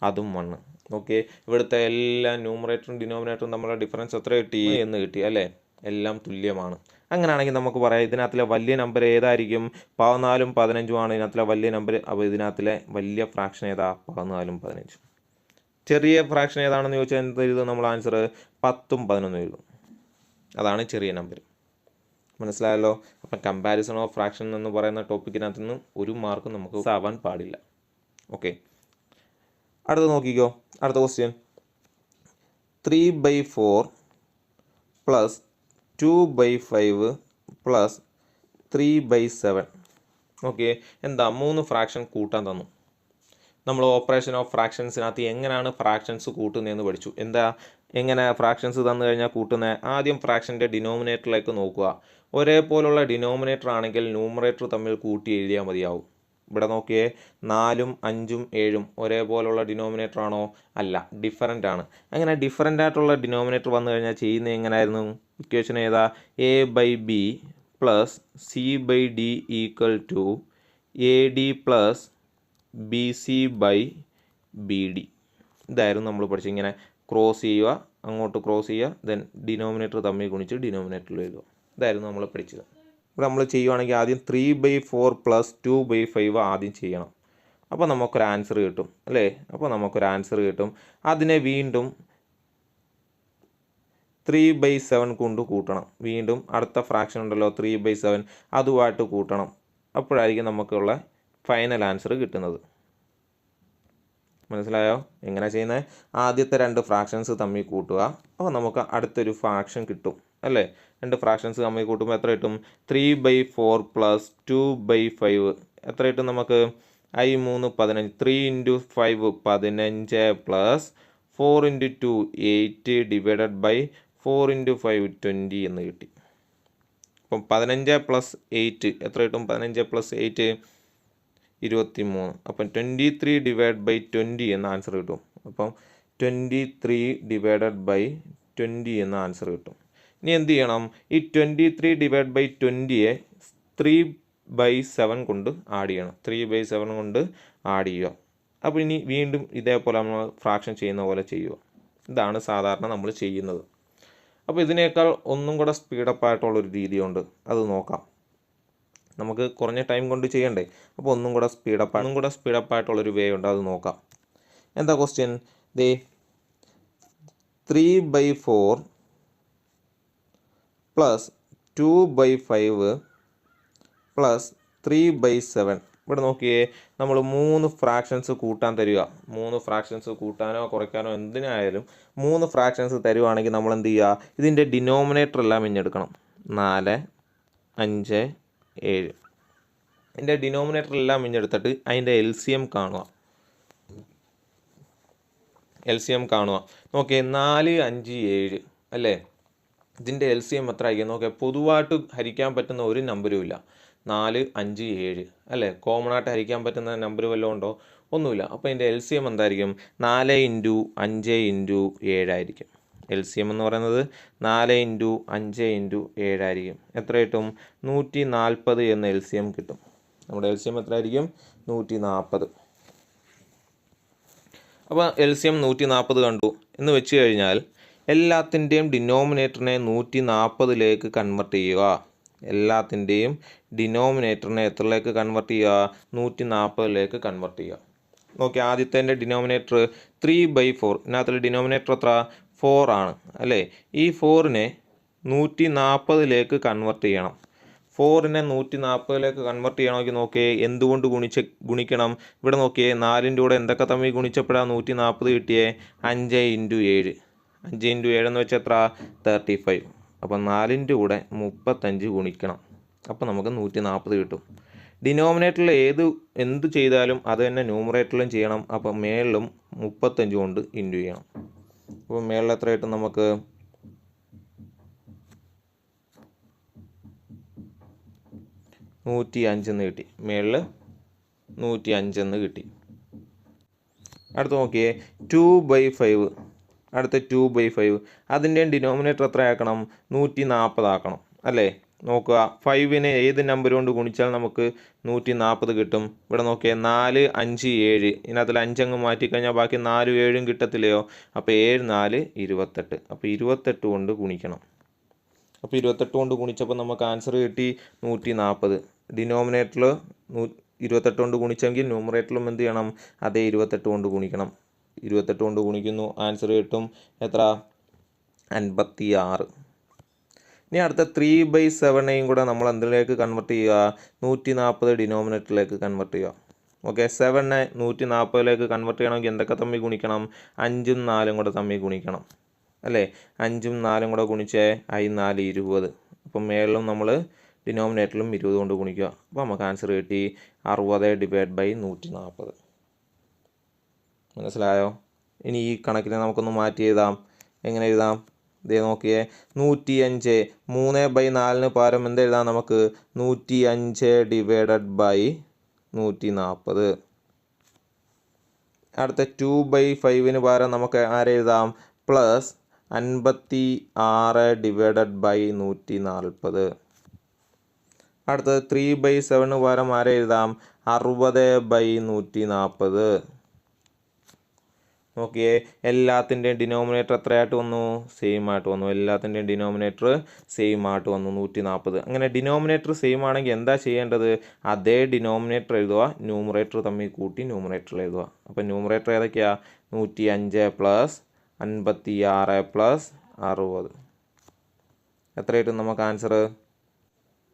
അതും 1. ഓക്കെ, ഇവിടുത്തെ എല്ലാ ന്യൂമറേറ്ററും ഡിനോമിനേറ്ററും തമ്മിലുള്ള ഡിഫറൻസ് എത്ര കിട്ടി? എന്ന് കിട്ടി അല്ലേ. എല്ലാം തുല്യമാണ്. അങ്ങനെയാണെങ്കിൽ നമുക്ക് പറയാം ഇതിനകത്തിലെ വലിയ നമ്പർ ഏതായിരിക്കും? 14ഉം 15ഉം ആണ് ഇതിനകത്തിലെ വലിയ നമ്പർ. അപ്പോൾ ഇതിനകത്തിലെ വലിയ ഫ്രാക്ഷൻ ഏതാ? 14ഉം 15ഉം. ചെറിയ ഫ്രാക്ഷൻ ഏതാണെന്ന് ചോദിച്ചാൽ എന്ത് എഴുതും നമ്മൾ? ആൻസർ 10ഉം 11ഉം എഴുതും. അതാണ് ചെറിയ നമ്പർ. മനസ്സിലായല്ലോ. അപ്പം കമ്പാരിസൺ ഓഫ് ഫ്രാക്ഷൻ എന്ന് പറയുന്ന ടോപ്പിക്കിനകത്ത് നിന്ന് ഒരു മാർക്കും നമുക്ക് ആവാൻ പാടില്ല. ഓക്കെ, അടുത്ത നോക്കിക്കോ. അടുത്ത ക്വസ്റ്റ്യൻ 3/4 പ്ലസ് 2/5 പ്ലസ് 3/7. ഓക്കെ, എന്താ 3 ഫ്രാക്ഷൻ കൂട്ടാൻ തന്നു. നമ്മൾ ഓപ്പറേഷൻ ഓഫ് ഫ്രാക്ഷൻസിനകത്ത് എങ്ങനെയാണ് ഫ്രാക്ഷൻസ് കൂട്ടുന്നതെന്ന് പഠിച്ചു. എങ്ങനെ ഫ്രാക്ഷൻസ് തന്നു കഴിഞ്ഞാൽ കൂട്ടുന്നത്? ആദ്യം ഫ്രാക്ഷൻ്റെ ഡിനോമിനേറ്ററിലേക്ക് നോക്കുക. ഒരേപോലുള്ള ഡിനോമിനേറ്റർ ആണെങ്കിൽ ന്യൂമറേറ്റർ തമ്മിൽ കൂട്ടി എഴുതിയാൽ മതിയാവും. ഇവിടെ നോക്കിയേ, 4ഉം 5ഉം 7ഉം ഒരേപോലുള്ള ഡിനോമിനേറ്റർ ആണോ? അല്ല, ഡിഫറൻ്റ് ആണ്. അങ്ങനെ ഡിഫറൻ്റ് ആയിട്ടുള്ള ഡിനോമിനേറ്റർ വന്നു കഴിഞ്ഞാൽ ചെയ്യുന്നത് എങ്ങനെയായിരുന്നു? ഇക്വേഷൻ ഏതാ? a/b plus c/d = ad plus BC/BD. ഇതായിരുന്നു നമ്മൾ പഠിച്ചത്. ഇങ്ങനെ ക്രോസ് ചെയ്യുക, അങ്ങോട്ട് ക്രോസ് ചെയ്യുക, ദെൻ ഡിനോമിനേറ്റർ തമ്മിൽ ഗുണിച്ച് ഡിനോമിനേറ്ററിൽ എഴുതുക. ഇതായിരുന്നു നമ്മൾ പഠിച്ചത്. ഇവിടെ നമ്മൾ ചെയ്യുവാണെങ്കിൽ ആദ്യം 3/4 പ്ലസ് 2/5 ആദ്യം ചെയ്യണം. അപ്പോൾ നമുക്കൊരു ആൻസർ കിട്ടും അല്ലേ? അപ്പോൾ നമുക്കൊരു ആൻസർ കിട്ടും. അതിനെ വീണ്ടും 3/7 കൊണ്ട് കൂട്ടണം. വീണ്ടും അടുത്ത ഫ്രാക്ഷൻ ഉണ്ടല്ലോ 3/7, അതുമായിട്ട് കൂട്ടണം. അപ്പോഴായിരിക്കും നമുക്കുള്ള ഫൈനൽ ആൻസർ കിട്ടുന്നത്. മനസ്സിലായോ എങ്ങനെ ചെയ്യുന്നത്? ആദ്യത്തെ 2 ഫ്രാക്ഷൻസ് തമ്മിൽ കൂട്ടുക, അപ്പോൾ നമുക്ക് അടുത്തൊരു ഫ്രാക്ഷൻ കിട്ടും അല്ലേ? 2 ഫ്രാക്ഷൻസ് തമ്മിൽ കൂട്ടുമ്പോൾ എത്ര കിട്ടും? 3/4 പ്ലസ് 2/5 എത്ര കിട്ടും നമുക്ക്? 3 15, 3 × 5 15 പ്ലസ് 4 × 2 8 ഡിവൈഡഡ് ബൈ 4 × 5 20 എന്ന് കിട്ടി. അപ്പം 15 പ്ലസ് 8 എത്ര കിട്ടും? 15 പ്ലസ് 8 23. അപ്പം 23 ഡിവൈഡ് ബൈ 20 എന്ന ആൻസർ കിട്ടും. അപ്പം 23 ഡിവൈഡഡ് ബൈ 20 എന്ന ആൻസർ കിട്ടും. ഇനി എന്ത് ചെയ്യണം? ഈ 23 ഡിവൈഡ് ബൈ 20യെ 3/7 കൊണ്ട് ആഡ് ചെയ്യണം. 3/7 കൊണ്ട് ആഡ് ചെയ്യുക. അപ്പോൾ ഇനി വീണ്ടും ഇതേപോലെ നമ്മൾ ഫ്രാക്ഷൻ ചെയ്യുന്ന പോലെ ചെയ്യുക. ഇതാണ് സാധാരണ നമ്മൾ ചെയ്യുന്നത്. അപ്പോൾ ഇതിനേക്കാൾ ഒന്നും കൂടെ സ്പീഡപ്പ് ആയിട്ടുള്ളൊരു രീതിയുണ്ട്, അത് നോക്കാം. നമുക്ക് കുറഞ്ഞ ടൈം കൊണ്ട് ചെയ്യണ്ടേ? അപ്പോൾ ഒന്നും കൂടെ സ്പീഡപ്പ് ആയിട്ടുള്ളൊരു വേ ഉണ്ട്, അത് നോക്കാം. എന്താ ക്വസ്റ്റ്യൻ? 3/4 plus 2/5 plus 3/7. ഇവിടെ നോക്കിയേ, നമ്മൾ 3 ഫ്രാക്ഷൻസ് കൂട്ടാൻ തരിക. 3 ഫ്രാക്ഷൻസ് കൂട്ടാനോ കുറയ്ക്കാനോ എന്തിനായാലും 3 ഫ്രാക്ഷൻസ് തരുവാണെങ്കിൽ നമ്മൾ എന്ത് ചെയ്യുക? ഇതിൻ്റെ ഡിനോമിനേറ്റർ എല്ലാം ഇഞ്ഞെടുക്കണം. 4 5 7. ഇതിൻ്റെ ഡിനോമിനേറ്റർ എല്ലാം ഇഞ്ഞെടുത്തിട്ട് അതിൻ്റെ LCM കാണുക. നോക്കിയേ, 4 5 7 അല്ലേ? ഇതിൻ്റെ LCM എത്ര ആയിരിക്കും നോക്കിയാൽ? പൊതുവായിട്ട് ഹരിക്കാൻ പറ്റുന്ന ഒരു നമ്പരും ഇല്ല. 4 5 7 അല്ലേ? കോമൺ ആയിട്ട് ഹരിക്കാൻ പറ്റുന്ന നമ്പർ വല്ലതും ഉണ്ടോ? ഒന്നുമില്ല. അപ്പോൾ ഇതിൻ്റെ LCM എന്തായിരിക്കും? 4 × 5 × 7 ആയിരിക്കും. LCM എന്ന് പറയുന്നത് 4 × 5 × 7 ആയിരിക്കും. എത്ര കിട്ടും? 140 എന്ന LCM കിട്ടും. നമ്മുടെ LCM എത്ര ആയിരിക്കും? 140. അപ്പോൾ LCM 140 കണ്ടു എന്ന് വെച്ച് കഴിഞ്ഞാൽ എല്ലാത്തിൻ്റെയും ഡിനോമിനേറ്ററിനെ 140ലേക്ക് കൺവെർട്ട് ചെയ്യുക. എല്ലാത്തിൻ്റെയും ഡിനോമിനേറ്ററിനെ എത്രയിലേക്ക് കൺവെർട്ട് ചെയ്യുക? 140ലേക്ക് കൺവെർട്ട് ചെയ്യുക. നോക്കി, ആദ്യത്തെ ഡിനോമിനേറ്റർ 3/4, ഇതിനകത്തുള്ള ഡിനോമിനേറ്റർ എത്ര? 4 ആണ് അല്ലേ? ഈ 4നെ 140ലേക്ക് കൺവെർട്ട് ചെയ്യണം. 4നെ 140ലേക്ക് കൺവെർട്ട് ചെയ്യണമെങ്കിൽ നോക്കിയേ, എന്തുകൊണ്ട് ഗുണിക്കണം? ഇവിടെ നോക്കിയേ, 4ൻ്റെ കൂടെ എന്തൊക്കെ തമ്മിൽ ഗുണിച്ചപ്പോഴാണ് 140 കിട്ടിയേ? 5 × 7. 5 × 7 എന്ന് വെച്ചാൽ എത്ര? 35. അപ്പം 4ൻ്റെ കൂടെ 35 ഗുണിക്കണം. അപ്പോൾ നമുക്ക് 140 കിട്ടും. ഡിനോമിനേറ്ററിൽ എന്ത് ചെയ്താലും അത് തന്നെ ന്യൂമറേറ്ററിലും ചെയ്യണം. അപ്പം മേളിലും 35 കൊണ്ട് ഇൻറ്റു ചെയ്യണം. അപ്പോൾ മേളിൽ എത്ര കിട്ടും നമുക്ക്? 105 എന്ന് കിട്ടി. മേളിൽ 105 എന്ന് കിട്ടി. അടുത്ത് നോക്കിയേ, 2/5. അടുത്ത 2/5 അതിൻ്റെ ഡിനോമിനേറ്റർ എത്ര ആക്കണം? 140 ആക്കണം അല്ലേ? നോക്കുക, 5നെ ഏത് നമ്പർ കൊണ്ട് ഗുണിച്ചാൽ നമുക്ക് 140 കിട്ടും? ഇവിടെ നോക്കിയേ, 4 5 7. ഇതിനകത്തിൽ 5 അങ്ങ് മാറ്റിക്കഴിഞ്ഞാൽ ബാക്കി 4 7 കിട്ടത്തില്ലയോ? അപ്പോൾ 7 4 28. അപ്പോൾ 28 കൊണ്ട് ഗുണിക്കണം. അപ്പോൾ 28 കൊണ്ട് ഗുണിച്ചപ്പോൾ നമുക്ക് ആൻസർ കിട്ടി 140. ഡിനോമിനേറ്ററിൽ 28 കൊണ്ട് ഗുണിച്ചെങ്കിൽ ന്യൂമറേറ്ററിലും എന്ത് ചെയ്യണം? അതേ 28 കൊണ്ട് ഗുണിക്കണം. 28 കൊണ്ട് ഗുണിക്കുന്നു, ആൻസർ കിട്ടും എത്ര? 56. ഇനി അടുത്ത 3/7 കൂടെ നമ്മൾ എന്തിലേക്ക് കൺവെർട്ട് ചെയ്യുക? 140 ഡിനോമിനേറ്ററിലേക്ക് കൺവെർട്ട് ചെയ്യുക. ഓക്കെ, 7നെ 140ലേക്ക് കൺവെർട്ട് ചെയ്യണമെങ്കിൽ എന്തൊക്കെ തമ്മിൽ ഗുണിക്കണം? 5ഉം 4ഉം കൂടെ തമ്മിൽ ഗുണിക്കണം അല്ലേ? 5ഉം 4ഉം കൂടെ ഗുണിച്ചേ 4 20. അപ്പം മേളിലും നമ്മൾ ഡിനോമിനേറ്ററിലും 20 കൊണ്ട് ഗുണിക്കുക. അപ്പോൾ നമുക്ക് ആൻസർ കിട്ടി 60/140. മനസ്സിലായോ? ഇനി ഈ കണക്കിനെ നമുക്കൊന്ന് മാറ്റി എഴുതാം. എങ്ങനെ എഴുതാം? ഇതേ നോക്കിയേ, 105 3/4 പകരം എന്തെഴുതാം നമുക്ക്? 105/140. അടുത്ത 2/5 പകരം നമുക്ക് ആരെഴുതാം? പ്ലസ് 56/140. അടുത്തത് 3/7 പകരം ആരെ എഴുതാം? 60/140. നോക്കിയേ, എല്ലാത്തിൻ്റെയും ഡിനോമിനേറ്റർ എത്രയായിട്ട് വന്നു? സെയിം ആയിട്ട് വന്നു. എല്ലാത്തിൻ്റെയും ഡിനോമിനേറ്റർ സെയിം ആയിട്ട് വന്നു, 140. അങ്ങനെ ഡിനോമിനേറ്റർ സെയിം ആണെങ്കിൽ എന്താ ചെയ്യേണ്ടത്? അതേ ഡിനോമിനേറ്റർ എഴുതുക, ന്യൂമറേറ്റർ തമ്മിൽ കൂട്ടി ന്യൂമറേറ്ററിൽ എഴുതുക. അപ്പം ന്യൂമറേറ്റർ ഏതൊക്കെയാണ്? 105 പ്ലസ് 56 പ്ലസ് 60. എത്ര കിട്ടും നമുക്ക് ആൻസർ?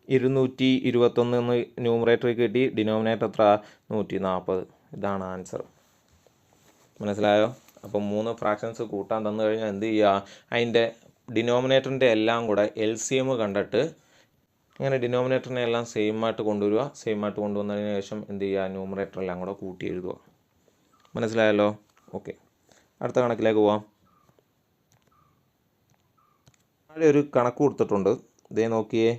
221 ന്യൂമറേറ്ററിൽ കിട്ടി. ഡിനോമിനേറ്റർ എത്ര? 140. ഇതാണ് ആൻസർ. മനസ്സിലായോ? അപ്പം 3 ഫ്രാക്ഷൻസ് കൂട്ടാൻ തന്നു കഴിഞ്ഞാൽ എന്ത് ചെയ്യുക? അതിൻ്റെ ഡിനോമിനേറ്ററിൻ്റെ എല്ലാം കൂടെ LCM കണ്ടിട്ട് അങ്ങനെ ഡിനോമിനേറ്ററിനെ എല്ലാം സെയിം ആയിട്ട് കൊണ്ടുവരിക. സെയിം ആയിട്ട് കൊണ്ടുവന്നതിന് ശേഷം എന്ത് ചെയ്യുക? ന്യൂമറേറ്റർ എല്ലാം കൂടെ കൂട്ടി എഴുതുക. മനസ്സിലായല്ലോ? ഓക്കെ, അടുത്ത കണക്കിലേക്ക് പോവാം. താഴെ ഒരു കണക്ക് കൊടുത്തിട്ടുണ്ട്. ഇതേ നോക്കിയേ,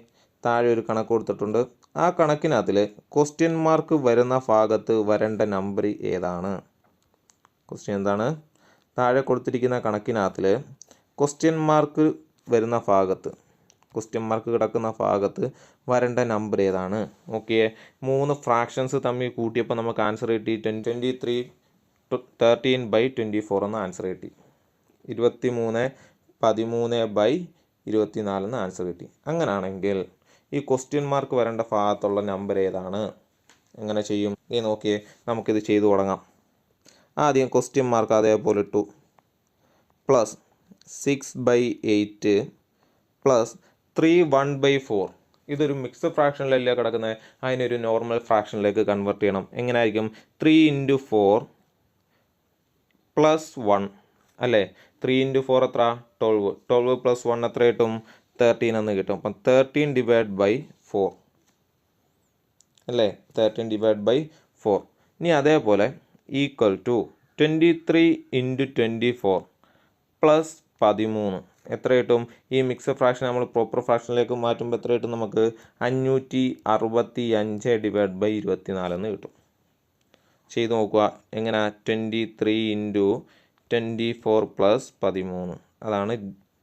താഴെ ഒരു കണക്ക് കൊടുത്തിട്ടുണ്ട്. ആ കണക്കിനകത്തിൽ ക്വസ്റ്റ്യൻ മാർക്ക് വരുന്ന ഭാഗത്ത് വരേണ്ട നമ്പർ ഏതാണ്? ക്വസ്റ്റ്യൻ എന്താണ്? താഴെ കൊടുത്തിരിക്കുന്ന കണക്കിനകത്തിൽ ക്വസ്റ്റ്യൻ മാർക്ക് വരുന്ന ഭാഗത്ത്, ക്വസ്റ്റ്യൻ മാർക്ക് കിടക്കുന്ന ഭാഗത്ത് വരേണ്ട നമ്പർ ഏതാണ്? നോക്കിയേ, 3 ഫ്രാക്ഷൻസ് തമ്മിൽ കൂട്ടിയപ്പോൾ നമുക്ക് ആൻസർ കിട്ടി 13/24 എന്ന ആൻസർ കിട്ടി. 23/13/24 എന്ന ആൻസർ കിട്ടി. അങ്ങനെയാണെങ്കിൽ ഈ ക്വസ്റ്റ്യൻ മാർക്ക് വരേണ്ട ഭാഗത്തുള്ള നമ്പർ ഏതാണ്? എങ്ങനെ ചെയ്യും? ഈ നോക്കിയേ, നമുക്കിത് ചെയ്തു തുടങ്ങാം. ആദ്യം ക്വസ്റ്റ്യൻ മാർക്ക് അതേപോലെ ഇട്ടു. Plus 6/8 plus 3 1/4. ഇതൊരു മിക്സ്ഡ് ഫ്രാക്ഷനിലല്ലേ കിടക്കുന്നത്? അതിനൊരു നോർമൽ ഫ്രാക്ഷനിലേക്ക് കൺവെർട്ട് ചെയ്യണം. എങ്ങനെയായിരിക്കും? 3 × 4 പ്ലസ് 1 അല്ലേ? 3 × 4 എത്ര? 12. 12 പ്ലസ് 1 എത്ര കിട്ടും? 13 എന്ന് കിട്ടും. അപ്പം 13/4 അല്ലേ? 13/4. ഇനി അതേപോലെ ഈക്വൽ ടു 23 × 24 പ്ലസ് 13 എത്ര കിട്ടും? ഈ മിക്സഡ് ഫ്രാക്ഷൻ നമ്മൾ പ്രോപ്പർ ഫ്രാക്ഷനിലേക്ക് മാറ്റുമ്പോൾ എത്ര കിട്ടും നമുക്ക്? 565/24 എന്ന് കിട്ടും. ചെയ്ത് നോക്കുക. എങ്ങനെ? 23 × 24 പ്ലസ് 13. അതാണ്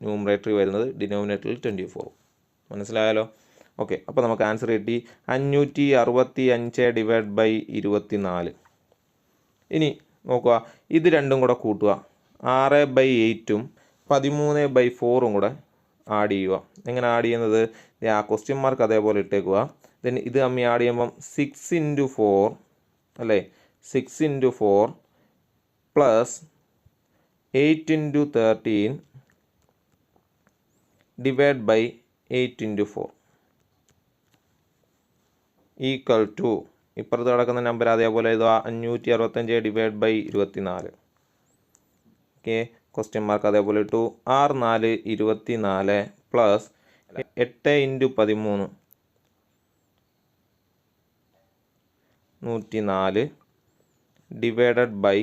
ന്യൂമറേറ്ററിൽ വരുന്നത്, ഡിനോമിനേറ്ററിൽ 24. മനസ്സിലായാലോ? ഓക്കെ, അപ്പോൾ നമുക്ക് ആൻസർ കിട്ടി 565/24. ഇനി നോക്കുക, ഇത് രണ്ടും കൂടെ കൂട്ടുക. 6/8ഉം 13/4ഉം കൂടെ ആഡ് ചെയ്യുക. എങ്ങനെ ആഡ് ചെയ്യുന്നത്? ആ ക്വസ്റ്റ്യൻ മാർക്ക് അതേപോലെ ഇട്ടേക്കുക. ദെൻ ഇത് തമ്മിൽ ആഡ് ചെയ്യുമ്പം 6 × 4 അല്ലേ? 6 × 4 plus 8 × 13 divide by 8 × 4 equal to, ഇപ്പുറത്ത് കിടക്കുന്ന നമ്പർ അതേപോലെ എഴുതുക, 565/24. ഓക്കെ, ക്വസ്റ്റ്യൻ മാർക്ക് അതേപോലെ ഇട്ടു. 6 4 24 plus 8 × 13 104 divided by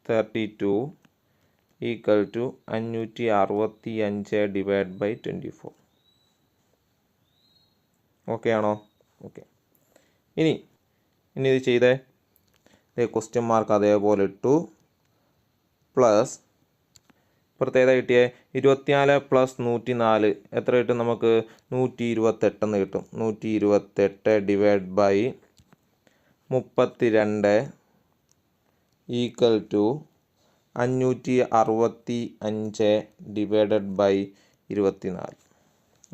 32 equal to 565/24. Okay ആണോ? ഓക്കെ, ഇനി ഇത് ചെയ്തേ. ക്വസ്റ്റ്യൻ മാർക്ക് അതേപോലെ ഇട്ടു. പ്ലസ് ഇപ്പുറത്തേതാ കിട്ടിയേ? 24 പ്ലസ് 104 എത്ര കിട്ടും നമുക്ക്? 128 എന്ന് കിട്ടും. 128 divide by 32 equal to 565 divided by 24.